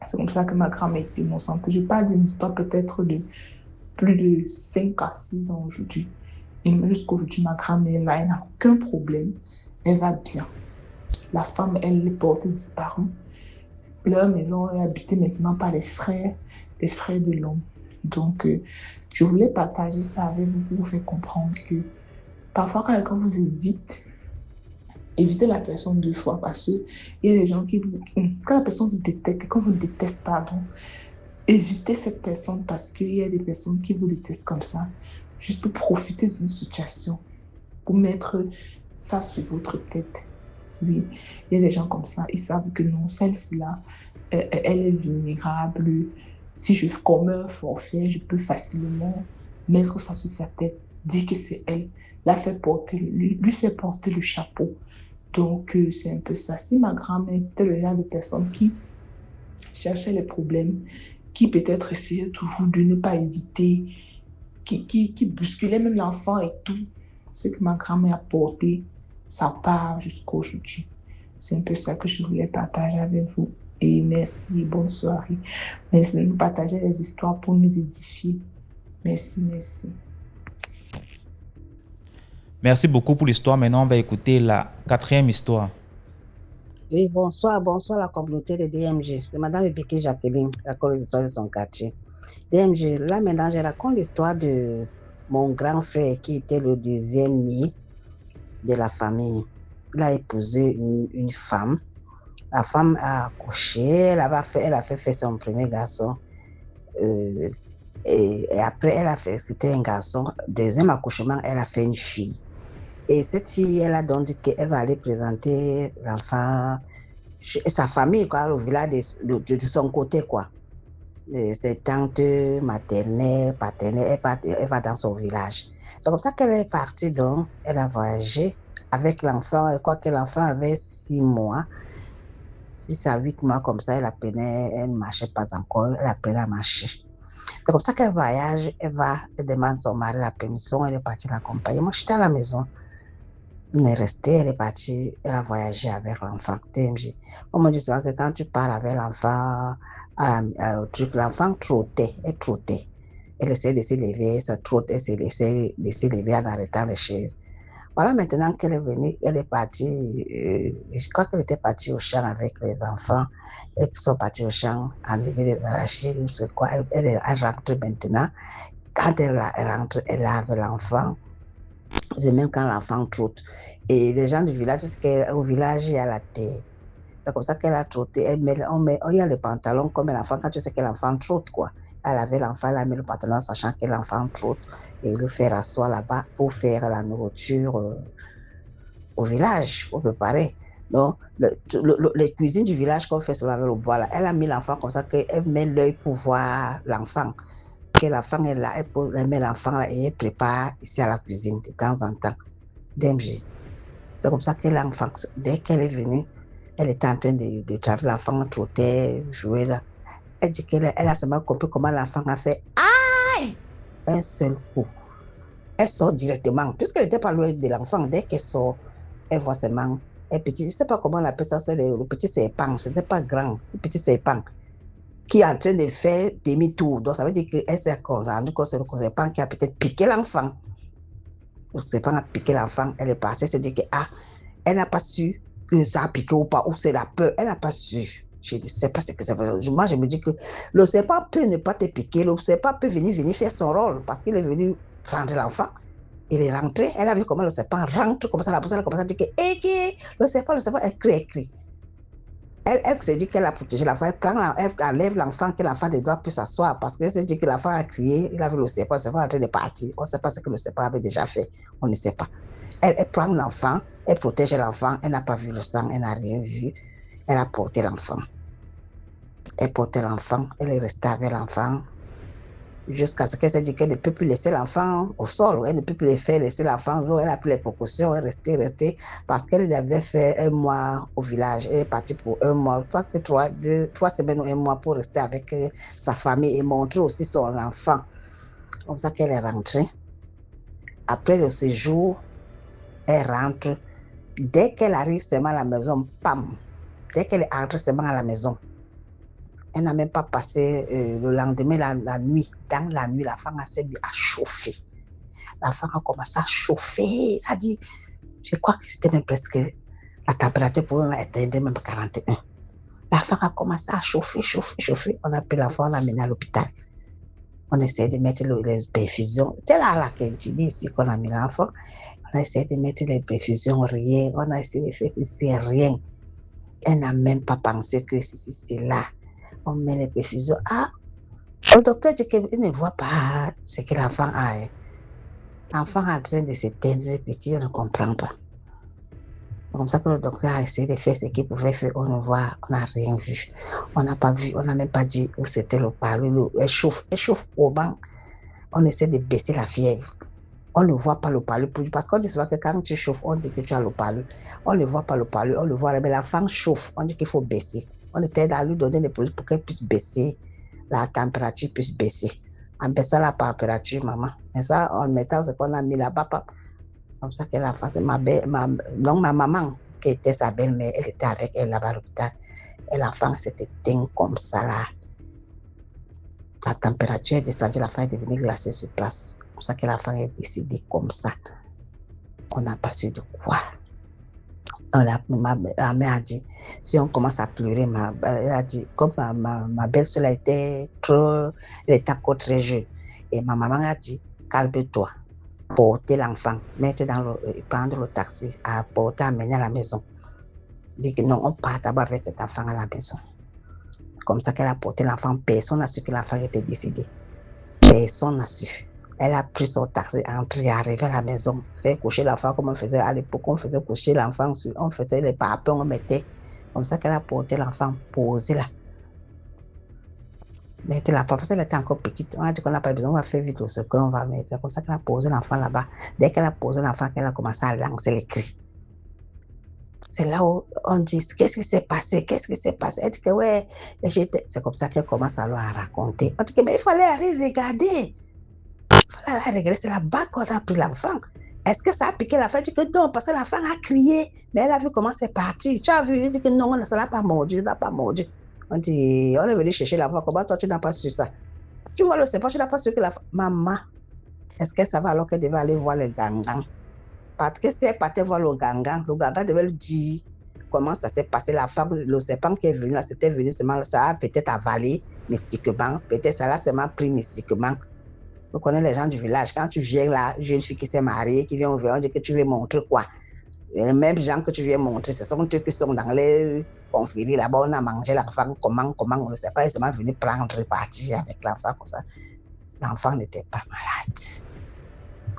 C'est comme ça que ma grand-mère était innocente. Je parle d'une histoire peut-être de plus de 5 à 6 ans aujourd'hui. Et jusqu'aujourd'hui, ma grand-mère, là, elle n'a aucun problème. Elle va bien. La femme, elle est portée disparue. Leur maison est habitée maintenant par les frères de l'homme. Donc, je voulais partager ça avec vous pour vous faire comprendre que parfois, quand quelqu'un vous évite, évitez la personne 2 fois parce qu'il y a des gens qui vous... Quand la personne vous déteste, quand vous déteste, pardon, évitez cette personne parce qu'il y a des personnes qui vous détestent comme ça, juste pour profiter d'une situation, pour mettre ça sur votre tête. Oui, il y a des gens comme ça, ils savent que non, celle-ci-là, elle est vulnérable. Si je commets un forfait, je peux facilement mettre ça sur sa tête, dire que c'est elle, lui faire porter le chapeau. Donc, c'est un peu ça. Si ma grand-mère était le genre de personne qui cherchait les problèmes, qui peut-être essayait toujours de ne pas éviter, qui bousculait même l'enfant et tout, ce que ma grand-mère a porté, ça part jusqu'à aujourd'hui. C'est un peu ça que je voulais partager avec vous. Et merci, bonne soirée. Merci de nous partager les histoires pour nous édifier. Merci. Merci beaucoup pour l'histoire. Maintenant, on va écouter la 4e histoire. Oui, bonsoir la communauté de DMG. C'est Madame Ebeke Jacqueline qui raconte l'histoire de son quartier. DMG, là maintenant, je raconte l'histoire de mon grand frère qui était le 2e né de la famille. Il a épousé une femme. La femme a accouché, elle a fait son premier garçon. Et après, c'était un garçon. Deuxième accouchement, elle a fait une fille. Et cette fille, elle a donc dit qu'elle va aller présenter l'enfant chez sa famille, quoi, au village de son côté, quoi. Ses tantes maternelles, paternelles, elle va dans son village. C'est comme ça qu'elle est partie, donc, elle a voyagé avec l'enfant. Elle croit que l'enfant avait 6 mois. 6 à 8 mois comme ça, elle ne marchait pas encore, elle apprenait à marcher. C'est comme ça qu'elle voyage, elle demande son mari la permission, elle est partie l'accompagner. Moi, j'étais à la maison. Elle est restée, elle est partie, elle a voyagé avec l'enfant. TMJ. On me dit souvent que quand tu pars avec l'enfant au truc, l'enfant trottait, elle trottait. Elle essaie de se lever, ça trotte, elle essaie de se lever en arrêtant les chaises. Voilà, maintenant qu'elle est venue, elle est partie, je crois qu'elle était partie au champ avec les enfants. Elles sont partis au champ, enlever les arachides ou c'est quoi. Elle rentre maintenant. Quand elle rentre, elle lave l'enfant. C'est même quand l'enfant trotte. Et les gens du village, c'est qu'au village, il y a la terre. C'est comme ça qu'elle a trotté. Il y a le pantalon comme l'enfant, quand tu sais que l'enfant trotte, quoi. Elle avait l'enfant, elle a mis le pantalon, sachant que l'enfant trotte, et le faire asseoir là-bas pour faire la nourriture au village, pour préparer. Donc, les cuisines du village qu'on fait souvent avec le bois, là, elle a mis l'enfant comme ça qu'elle met l'œil pour voir l'enfant. Que l'enfant est là, elle met l'enfant là et elle prépare ici à la cuisine de temps en temps. DMG. C'est comme ça que l'enfant, dès qu'elle est venue, elle était en train de travailler, l'enfant trottait, jouait là. Elle dit qu'elle a seulement compris comment l'enfant a fait aïe un seul coup. Elle sort directement, puisqu'elle n'était pas loin de l'enfant. Dès qu'elle sort, elle voit seulement un petit, je ne sais pas comment on appelle ça, c'est le petit serpent, ce n'était pas grand, le petit serpent qui est en train de faire demi-tour. Donc ça veut dire qu'elle s'est rendue compte que c'est le serpent qui a peut-être piqué l'enfant. Le serpent a piqué l'enfant, elle est partie, elle s'est dit que elle n'a pas su que ça a piqué ou pas, ou c'est la peur, elle n'a pas su. Je ne sais pas ce que c'est. Moi, je me dis que le serpent peut ne pas te piquer, le serpent peut venir faire son rôle parce qu'il est venu prendre l'enfant. Il est rentré, elle a vu comment le serpent rentre, comme ça, la pousse, elle a commencé à dire que le serpent, elle crie. Elle s'est dit qu'elle a protégé l'enfant, elle enlève l'enfant, que l'enfant ne doit plus s'asseoir parce qu'elle s'est dit que l'enfant a crié, il a vu le serpent est en train de partir. On ne sait pas ce que le serpent avait déjà fait, on ne sait pas. Elle prend l'enfant, elle protège l'enfant, elle n'a pas vu le sang, elle n'a rien vu, elle a porté l'enfant. Elle portait l'enfant, elle est restée avec l'enfant jusqu'à ce qu'elle s'est dit qu'elle ne peut plus laisser l'enfant au sol, elle ne peut plus le faire laisser l'enfant, elle a pris les précautions, elle est restée parce qu'elle avait fait 1 mois au village, elle est partie pour 1 mois, 3 semaines ou 1 mois pour rester avec sa famille et montrer aussi son enfant. Comme ça qu'elle est rentrée. Après le séjour, elle rentre. Dès qu'elle arrive seulement à la maison, pam, dès qu'elle est entrée seulement à la maison, elle n'a même pas passé le lendemain, la nuit. Dans la nuit, la femme s'est mise à chauffer. La femme a commencé à chauffer. Ça dit, je crois que c'était même presque, la température pouvait atteindre même 41. La femme a commencé à chauffer. On a pris l'enfant, on l'a amené à l'hôpital. On essaie de mettre les perfusions. C'était là qu'elle dit ici qu'on a mis l'enfant. On a essayé de mettre les perfusions, rien. On a essayé de faire ceci, rien. Elle n'a même pas pensé que ceci, c'est là. On met les perfusions. Le docteur dit qu'il ne voit pas ce que l'enfant a. L'enfant est en train de s'éteindre, petit, on ne comprend pas. C'est comme ça que le docteur a essayé de faire ce qu'il pouvait faire. On ne voit, on n'a rien vu. On n'a pas vu, on n'a même pas dit où c'était le palu. Elle chauffe au banc. On essaie de baisser la fièvre. On ne voit pas le palu. Parce qu'on dit souvent que quand tu chauffes, on dit que tu as le palu. On ne voit pas le palu, on le voit. Mais l'enfant chauffe, on dit qu'il faut baisser. On était à lui donner des produits pour qu'elle puisse baisser, la température puisse baisser. En baissant la température, maman. Et ça, en mettant ce qu'on a mis là-bas, comme ça qu'elle a fait. Donc, ma maman, qui était sa belle-mère, elle était avec elle là-bas à l'hôpital. Et l'enfant s'est éteint comme ça là. La température est descendue, l'enfant est devenu glacé sur place. C'est comme ça que l'enfant est décédé comme ça. On n'a pas su de quoi. Ma mère a dit, si on commence à pleurer, elle a dit, comme ma belle-sœur était encore très jeune. Et ma maman a dit, calme-toi, porter l'enfant, prendre le taxi, amener à la maison. Dit que non, on part d'abord avec cet enfant à la maison. Comme ça qu'elle a porté l'enfant, personne n'a su que l'enfant était décédé. Personne n'a su. Elle a pris son taxi, entrée, arrivée à la maison, fait coucher l'enfant comme on faisait à l'époque. On faisait coucher l'enfant, on faisait les parapluies, on mettait. Comme ça qu'elle a porté l'enfant, posé là. Mettez l'enfant, parce qu'elle était encore petite. On a dit qu'on n'a pas besoin, on va faire vite ce qu'on va mettre. C'est comme ça qu'elle a posé l'enfant là-bas. Dès qu'elle a posé l'enfant, qu'elle a commencé à lancer les cris. C'est là où on dit, qu'est-ce qui s'est passé? Elle dit que ouais, c'est comme ça qu'elle commence à leur raconter. On dit que mais il fallait aller regarder. C'est là-bas qu'on a pris l'enfant. Est-ce que ça a piqué l'enfant? Il dit que non, parce que l'enfant a crié, mais elle a vu comment c'est parti. Tu as vu? Il dit que non, ça n'a pas mordu, ça n'a pas mordu. On dit, on est venu chercher l'enfant. Comment toi, tu n'as pas su ça? Tu vois le serpent, tu n'as pas su que l'enfant. Maman, est-ce que ça va alors qu'elle devait aller voir le gangan? Parce que si elle partait voir le gangan devait lui dire comment ça s'est passé. La femme, le serpent qui est venu là, c'était venu seulement, ça a peut-être avalé mystiquement, peut-être ça l'a seulement pris mystiquement. On connaît les gens du village. Quand tu viens là, une jeune fille qui s'est mariée, qui vient au village, on dit que tu veux montrer quoi? Les mêmes gens que tu viens montrer, ce sont ceux qui sont dans les confréries là-bas. On a mangé l'enfant, comment, on ne sait pas. Ils sont venus prendre parti avec l'enfant comme ça. L'enfant n'était pas malade.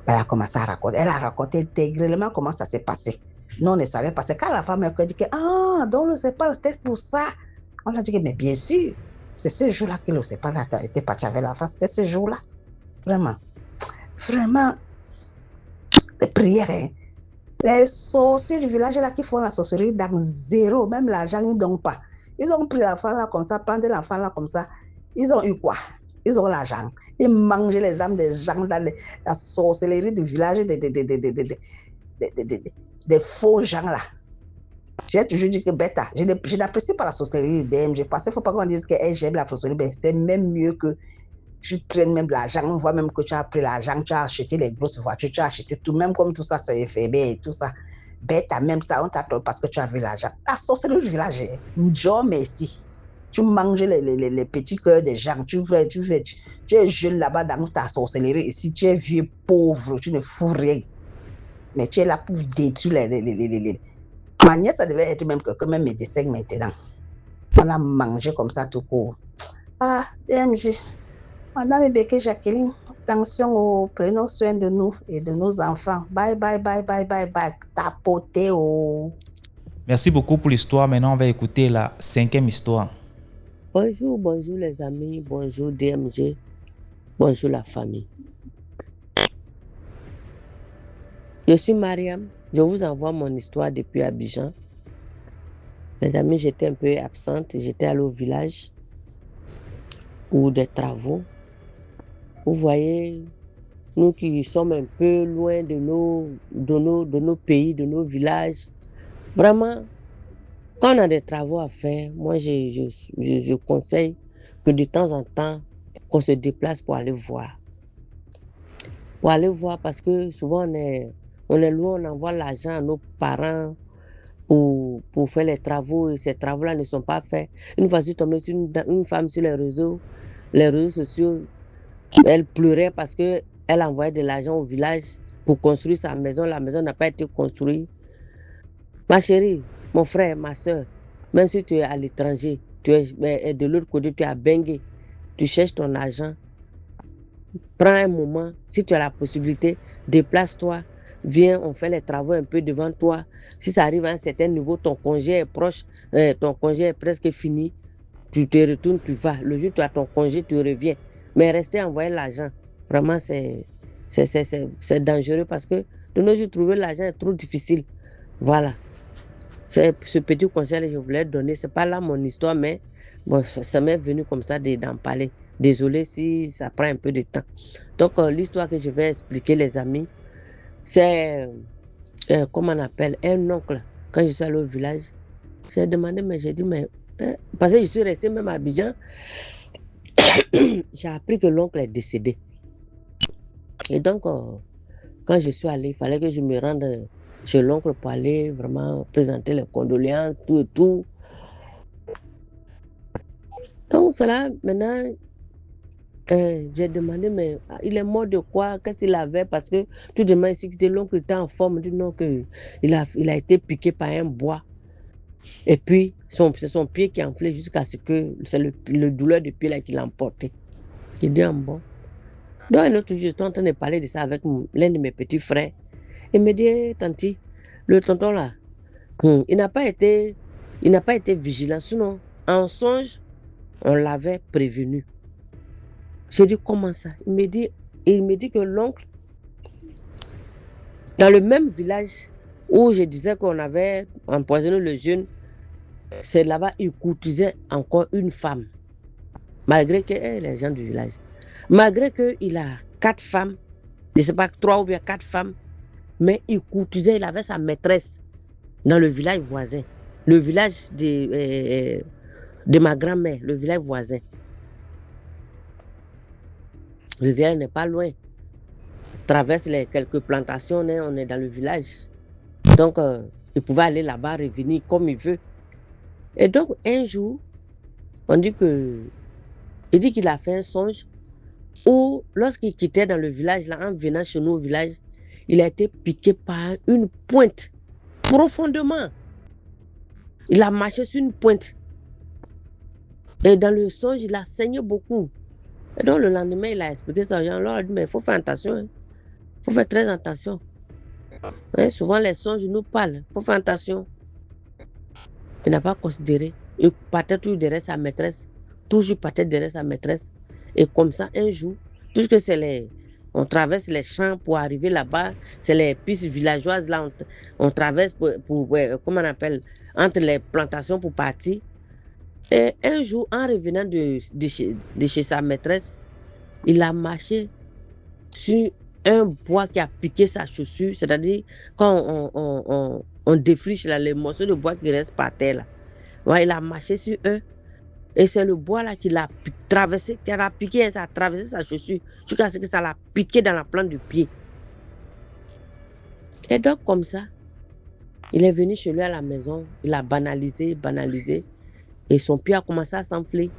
Elle a commencé à raconter. Elle a raconté intégralement comment ça s'est passé. Nous, on ne savait pas. C'est quand la femme a dit que, ah, donc le sépare, c'était pour ça. On a dit que, mais bien sûr, c'est ce jour-là que le sépare était parti avec l'enfant. C'était ce jour-là. Vraiment. Vraiment. C'était prière. Hein. Les sorciers du village là qui font la sorcellerie dans zéro. Même l'argent, ils ne donnent pas. Ils ont pris l'enfant là comme ça, planté l'enfant là comme ça. Ils ont eu quoi? Ils ont l'argent. Ils mangent les âmes des gens dans la sorcellerie du village, des faux gens là. J'ai toujours dit que bêta, je n'apprécie pas la sorcellerie DMG parce qu'il ne faut pas qu'on dise que j'aime la sorcellerie, mais c'est même mieux que tu prennes même l'argent. On voit même que tu as pris l'argent, tu as acheté les grosses voitures, tu as acheté tout, même comme tout ça, c'est fait et tout ça. Bêta, même ça, on t'attend parce que tu as vu l'argent. La sorcellerie du village, Dieu merci. Tu manges les petits cœurs des gens, tu es jeune là-bas dans ta sorcellerie, et si tu es vieux, pauvre, tu ne fous rien. Mais tu es là pour détruire les. Ma nièce, ça devait être même que même médecin maintenant. On a mangé comme ça tout court. Ah, DMG. Madame Ebeke Jacqueline, attention, prenons soin de nous et de nos enfants. Bye, bye, bye, bye, bye, bye. Tapotez. Merci beaucoup pour l'histoire. Maintenant, on va écouter la 5e histoire. Bonjour les amis, bonjour DMG, bonjour la famille. Je suis Mariam, je vous envoie mon histoire depuis Abidjan. Les amis, j'étais un peu absente, j'étais allée au village pour des travaux. Vous voyez, nous qui sommes un peu loin de nos pays, de nos villages, vraiment, quand on a des travaux à faire, moi je conseille que de temps en temps, qu'on se déplace pour aller voir. Pour aller voir parce que souvent on est loin, on envoie l'argent à nos parents pour faire les travaux et ces travaux-là ne sont pas faits. Une fois, je suis tombée sur une femme sur les réseaux sociaux, elle pleurait parce qu'elle envoyait de l'argent au village pour construire sa maison. La maison n'a pas été construite. Ma chérie, mon frère, ma soeur, même si tu es à l'étranger, tu es de l'autre côté, tu es à Bengue, tu cherches ton argent, prends un moment, si tu as la possibilité, déplace-toi, viens, on fait les travaux un peu devant toi. Si ça arrive à un certain niveau, ton congé est proche, ton congé est presque fini, tu te retournes, tu vas. Le jour où tu as ton congé, tu reviens. Mais rester à envoyer l'argent, vraiment, c'est dangereux parce que de nos jours, trouver l'argent est trop difficile. Voilà. C'est ce petit conseil que je voulais donner. Ce n'est pas là mon histoire, mais bon, ça m'est venu comme ça d'en parler. Désolé si ça prend un peu de temps. Donc, l'histoire que je vais expliquer, les amis, c'est, comment on appelle, un oncle. Quand je suis allé au village, j'ai demandé, mais j'ai dit, mais, parce que je suis resté même à Abidjan, j'ai appris que l'oncle est décédé. Et donc, quand je suis allé, il fallait que je me rende chez l'oncle pour aller vraiment présenter les condoléances, tout et tout. Donc, cela, maintenant, j'ai demandé, mais il est mort de quoi? Qu'est-ce qu'il avait? Parce que tout de même, si l'oncle était en forme, il dit non, il a été piqué par un bois. Et puis, c'est son pied qui a enflé jusqu'à ce que c'est le douleur du pied là qui l'a emporté. Il dit, bon. Donc, un autre jour, j'étais en train de parler de ça avec l'un de mes petits frères. Il me dit, tanti, le tonton là, il n'a pas été vigilant. Sinon, en songe, on l'avait prévenu. J'ai dit, comment ça? Il me dit que l'oncle, dans le même village où je disais qu'on avait empoisonné le jeune, c'est là-bas, il courtisait encore une femme. Malgré que, les gens du village, malgré qu'il a 4 femmes, je ne sais pas, 3 ou bien 4 femmes, mais il courtisait, il avait sa maîtresse dans le village voisin, le village de ma grand-mère, le village voisin. Le village n'est pas loin. Traverse les quelques plantations, on est dans le village. Donc, il pouvait aller là-bas, revenir comme il veut. Et donc, un jour, il dit qu'il a fait un songe où, lorsqu'il quittait dans le village, là, en venant chez nous au village, il a été piqué par une pointe, profondément. Il a marché sur une pointe. Et dans le songe, il a saigné beaucoup. Et donc, le lendemain, il a expliqué ça aux gens. Alors, il a dit, mais il faut faire attention. Il faut faire très attention. Hein, souvent, les songes nous parlent. Il faut faire attention. Il n'a pas considéré. Il partait toujours derrière sa maîtresse. Toujours partait derrière sa maîtresse. Et comme ça, un jour, puisque on traverse les champs pour arriver là-bas, c'est les pistes villageoises, là, on traverse comment on appelle, entre les plantations pour partir. Et un jour, en revenant de chez sa maîtresse, il a marché sur un bois qui a piqué sa chaussure, c'est-à-dire quand on défriche là, les morceaux de bois qui restent par terre. Là. Ouais, il a marché sur eux. Et c'est le bois là qu'il a traversé, qui a piqué, ça a traversé sa chaussure, jusqu'à ce que ça l'a piqué dans la plante du pied. Et donc, comme ça, il est venu chez lui à la maison, il a banalisé, et son pied a commencé à s'enfler.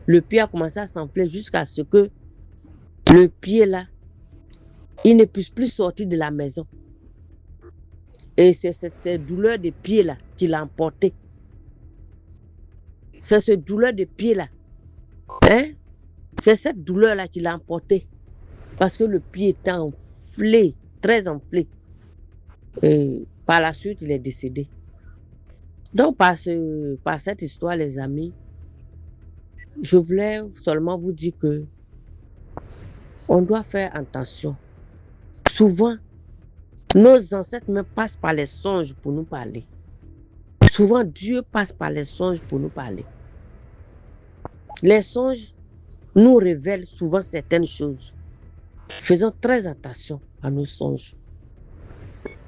Le pied a commencé à s'enfler jusqu'à ce que le pied là, il ne puisse plus sortir de la maison. Et c'est cette douleur de pied là qu'il a emporté. C'est cette douleur de pied là. Hein? C'est cette douleur là qu'il a emporté. Parce que le pied était enflé, très enflé. Et par la suite, il est décédé. Donc, par cette histoire, les amis, je voulais seulement vous dire que on doit faire attention. Souvent, nos ancêtres me passent par les songes pour nous parler. Souvent, Dieu passe par les songes pour nous parler. Les songes nous révèlent souvent certaines choses. Faisons très attention à nos songes.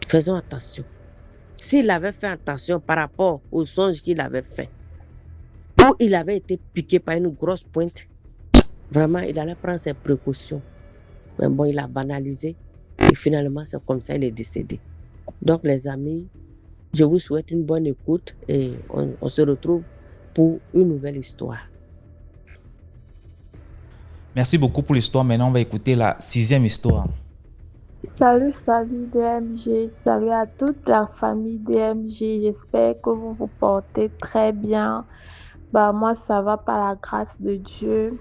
Faisons attention. S'il avait fait attention par rapport aux songes qu'il avait fait, ou il avait été piqué par une grosse pointe, vraiment, il allait prendre ses précautions. Mais bon, il a banalisé et finalement, c'est comme ça qu'il est décédé. Donc, les amis, je vous souhaite une bonne écoute et on se retrouve pour une nouvelle histoire. Merci beaucoup pour l'histoire. Maintenant, on va écouter la 6e histoire. Salut DMG, salut à toute la famille DMG, j'espère que vous vous portez très bien. Moi ça va par la grâce de Dieu.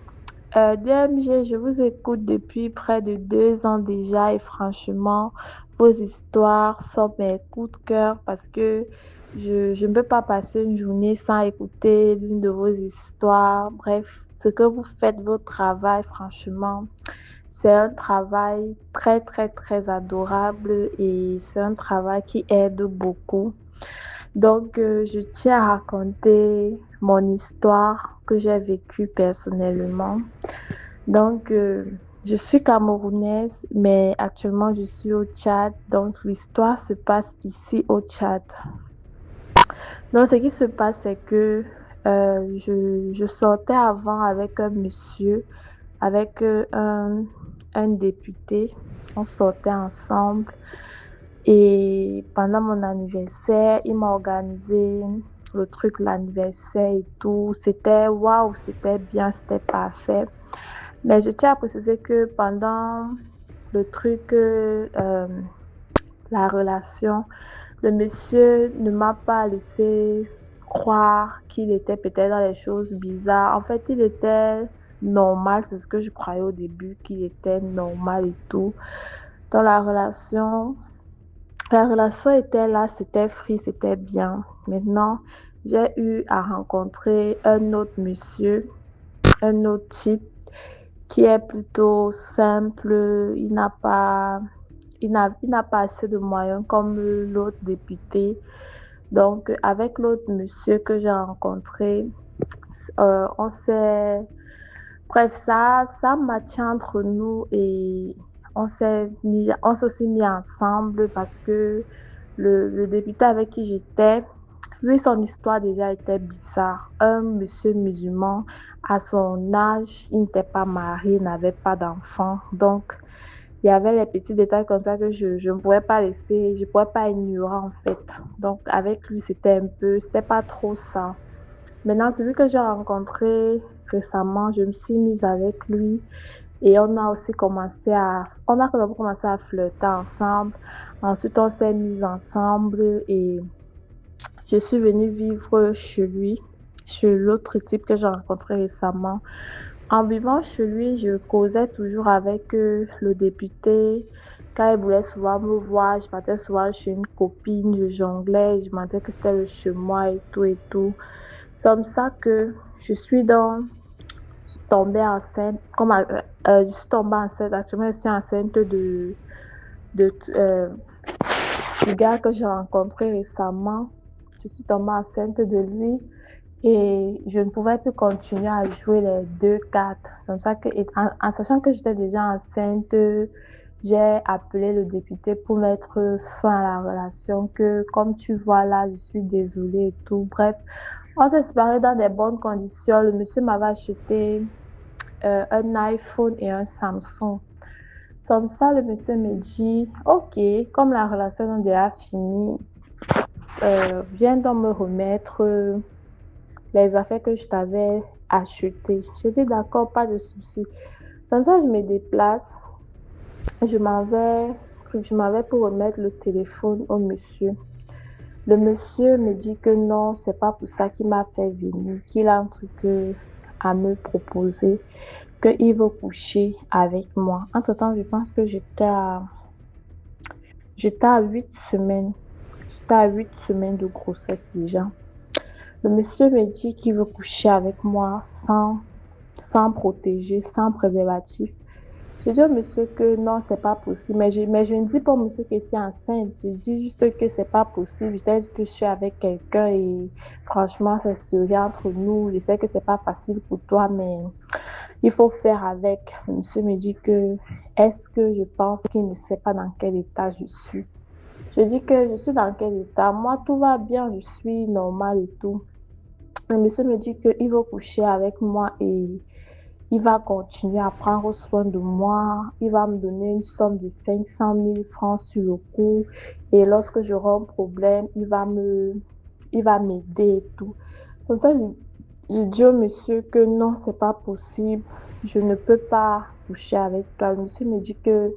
DMG, je vous écoute depuis près de 2 ans déjà et franchement, vos histoires sont mes coups de cœur parce que je ne peux pas passer une journée sans écouter l'une de vos histoires. Bref, ce que vous faites, votre travail, franchement, c'est un travail très, très, très adorable et c'est un travail qui aide beaucoup. Donc, je tiens à raconter mon histoire que j'ai vécue personnellement. Donc, je suis camerounaise, mais actuellement, je suis au Tchad. Donc, l'histoire se passe ici au Tchad. Donc, ce qui se passe, c'est que je sortais avant avec un monsieur, avec un député. On sortait ensemble. Et pendant mon anniversaire, il m'a organisé le truc, l'anniversaire et tout. C'était waouh, c'était bien, c'était parfait. Mais je tiens à préciser que pendant le truc, la relation, le monsieur ne m'a pas laissé croire qu'il était peut-être dans les choses bizarres. En fait, il était normal, c'est ce que je croyais au début, qu'il était normal et tout. Dans la relation était là, c'était free, c'était bien. Maintenant, j'ai eu à rencontrer un autre monsieur, un autre type qui est plutôt simple. Il n'a pas assez de moyens comme l'autre député. Donc, avec l'autre monsieur que j'ai rencontré, on s'est... Bref, ça matché entre nous et on s'est aussi mis ensemble parce que le député avec qui j'étais, lui, son histoire déjà était bizarre. Un monsieur musulman, à son âge, il n'était pas marié, n'avait pas d'enfant. Donc, il y avait les petits détails comme ça que je ne pouvais pas laisser, je ne pouvais pas ignorer en fait. Donc, avec lui, c'était pas trop ça. Maintenant, celui que j'ai rencontré récemment, je me suis mise avec lui et on a commencé à flirter ensemble. Ensuite, on s'est mis ensemble et je suis venue vivre chez lui, chez l'autre type que j'ai rencontré récemment. En vivant chez lui, je causais toujours avec le député. Quand il voulait souvent me voir, je partais souvent chez une copine, je jonglais, je me disais que c'était chez moi et tout et tout. C'est comme ça que je suis tombée enceinte. Je suis tombée enceinte. Actuellement, je suis enceinte de, du gars que j'ai rencontré récemment. Je suis tombée enceinte de lui et je ne pouvais plus continuer à jouer les deux cartes. C'est comme ça que, en sachant que j'étais déjà enceinte, j'ai appelé le député pour mettre fin à la relation. Que comme tu vois là, je suis désolée et tout. Bref, on s'est séparés dans des bonnes conditions. Le monsieur m'avait acheté un iPhone et un Samsung. Comme ça, le monsieur me dit, ok, comme la relation est déjà finie, viens donc me remettre les affaires que je t'avais achetées. J'ai dit d'accord, pas de souci. Comme ça, je me déplace. Je m'en vais pour remettre le téléphone au monsieur. Le monsieur me dit que non, c'est pas pour ça qu'il m'a fait venir, qu'il a un truc à me proposer, qu'il veut coucher avec moi. Entre-temps, je pense que j'étais à 8 semaines. J'étais à 8 semaines de grossesse déjà. Le monsieur me dit qu'il veut coucher avec moi sans protéger, sans préservatif. Je dis au monsieur que non, c'est pas possible. Mais je ne dis pas au monsieur que je suis enceinte. Je dis juste que c'est pas possible. Je dis que je suis avec quelqu'un et franchement, ça serait entre nous. Je sais que c'est pas facile pour toi, mais il faut faire avec. Le monsieur me dit que est-ce que je pense qu'il ne sait pas dans quel état je suis. Je dis que je suis dans quel état. Moi, tout va bien, je suis normale et tout. Le monsieur me dit qu'il veut coucher avec moi et il va continuer à prendre soin de moi. Il va me donner une somme de 500 000 francs sur le coup. Et lorsque j'aurai un problème, il va m'aider et tout. Comme ça, je dis au monsieur que non, c'est pas possible. Je ne peux pas coucher avec toi. Le monsieur me dit que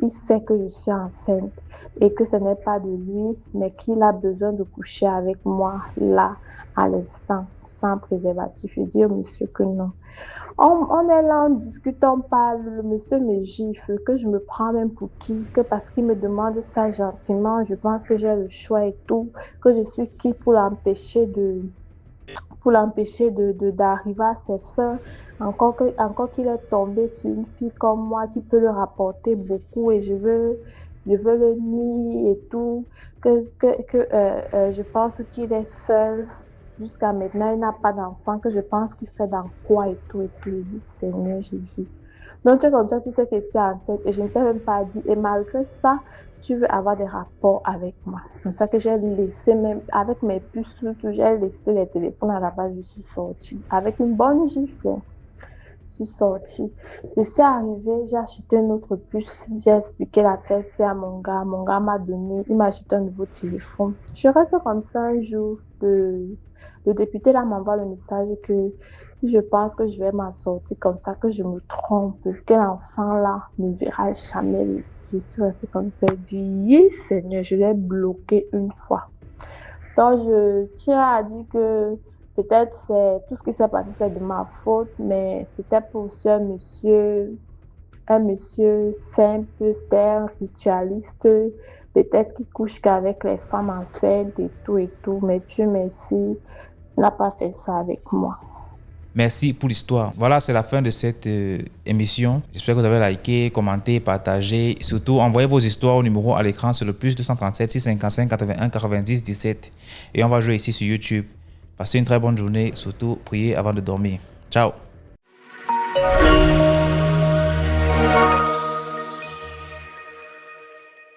il sait que je suis enceinte et que ce n'est pas de lui, mais qu'il a besoin de coucher avec moi là, à l'instant, sans préservatif. Je dis au monsieur que non. On est là, on discute, on parle, le monsieur me gifle, que je me prends même pour qui, que parce qu'il me demande ça gentiment, je pense que j'ai le choix et tout, que je suis qui pour l'empêcher d'arriver à ses fins, encore qu'il est tombé sur une fille comme moi qui peut le rapporter beaucoup et je veux le nier et tout, je pense qu'il est seul. Jusqu'à maintenant, il n'a pas d'enfant, que je pense qu'il fait dans quoi et tout. Je dis, Seigneur Jésus. Donc, tu es comme ça, tu sais que je suis enceinte et je ne t'ai même pas dit. Et malgré ça, tu veux avoir des rapports avec moi. C'est comme ça que j'ai laissé, même avec mes puces, j'ai laissé les téléphones à la base, je suis sortie. Avec une bonne gifle, je suis sortie. Je suis arrivée, j'ai acheté une autre puce. J'ai expliqué la fête à mon gars. Mon gars m'a donné, il m'a acheté un nouveau téléphone. Je reste comme ça un jour Le député là m'envoie le message que si je pense que je vais m'en sortir comme ça, que je me trompe, que l'enfant là ne verra jamais. Je suis restée comme ça, je dis, Seigneur, je l'ai bloqué une fois. Donc je tiens à dire que peut-être c'est tout ce qui s'est passé, c'est de ma faute, mais c'était pour ce un monsieur simple, c'était un ritualiste, peut-être qui couche qu'avec les femmes enceintes et tout, mais Dieu merci, n'a pas fait ça avec moi. Merci pour l'histoire. Voilà, c'est la fin de cette émission. J'espère que vous avez liké, commenté, partagé. Et surtout, envoyez vos histoires au numéro à l'écran. C'est le +237 655 81 90 17. Et on va jouer ici sur YouTube. Passez une très bonne journée. Surtout, priez avant de dormir. Ciao.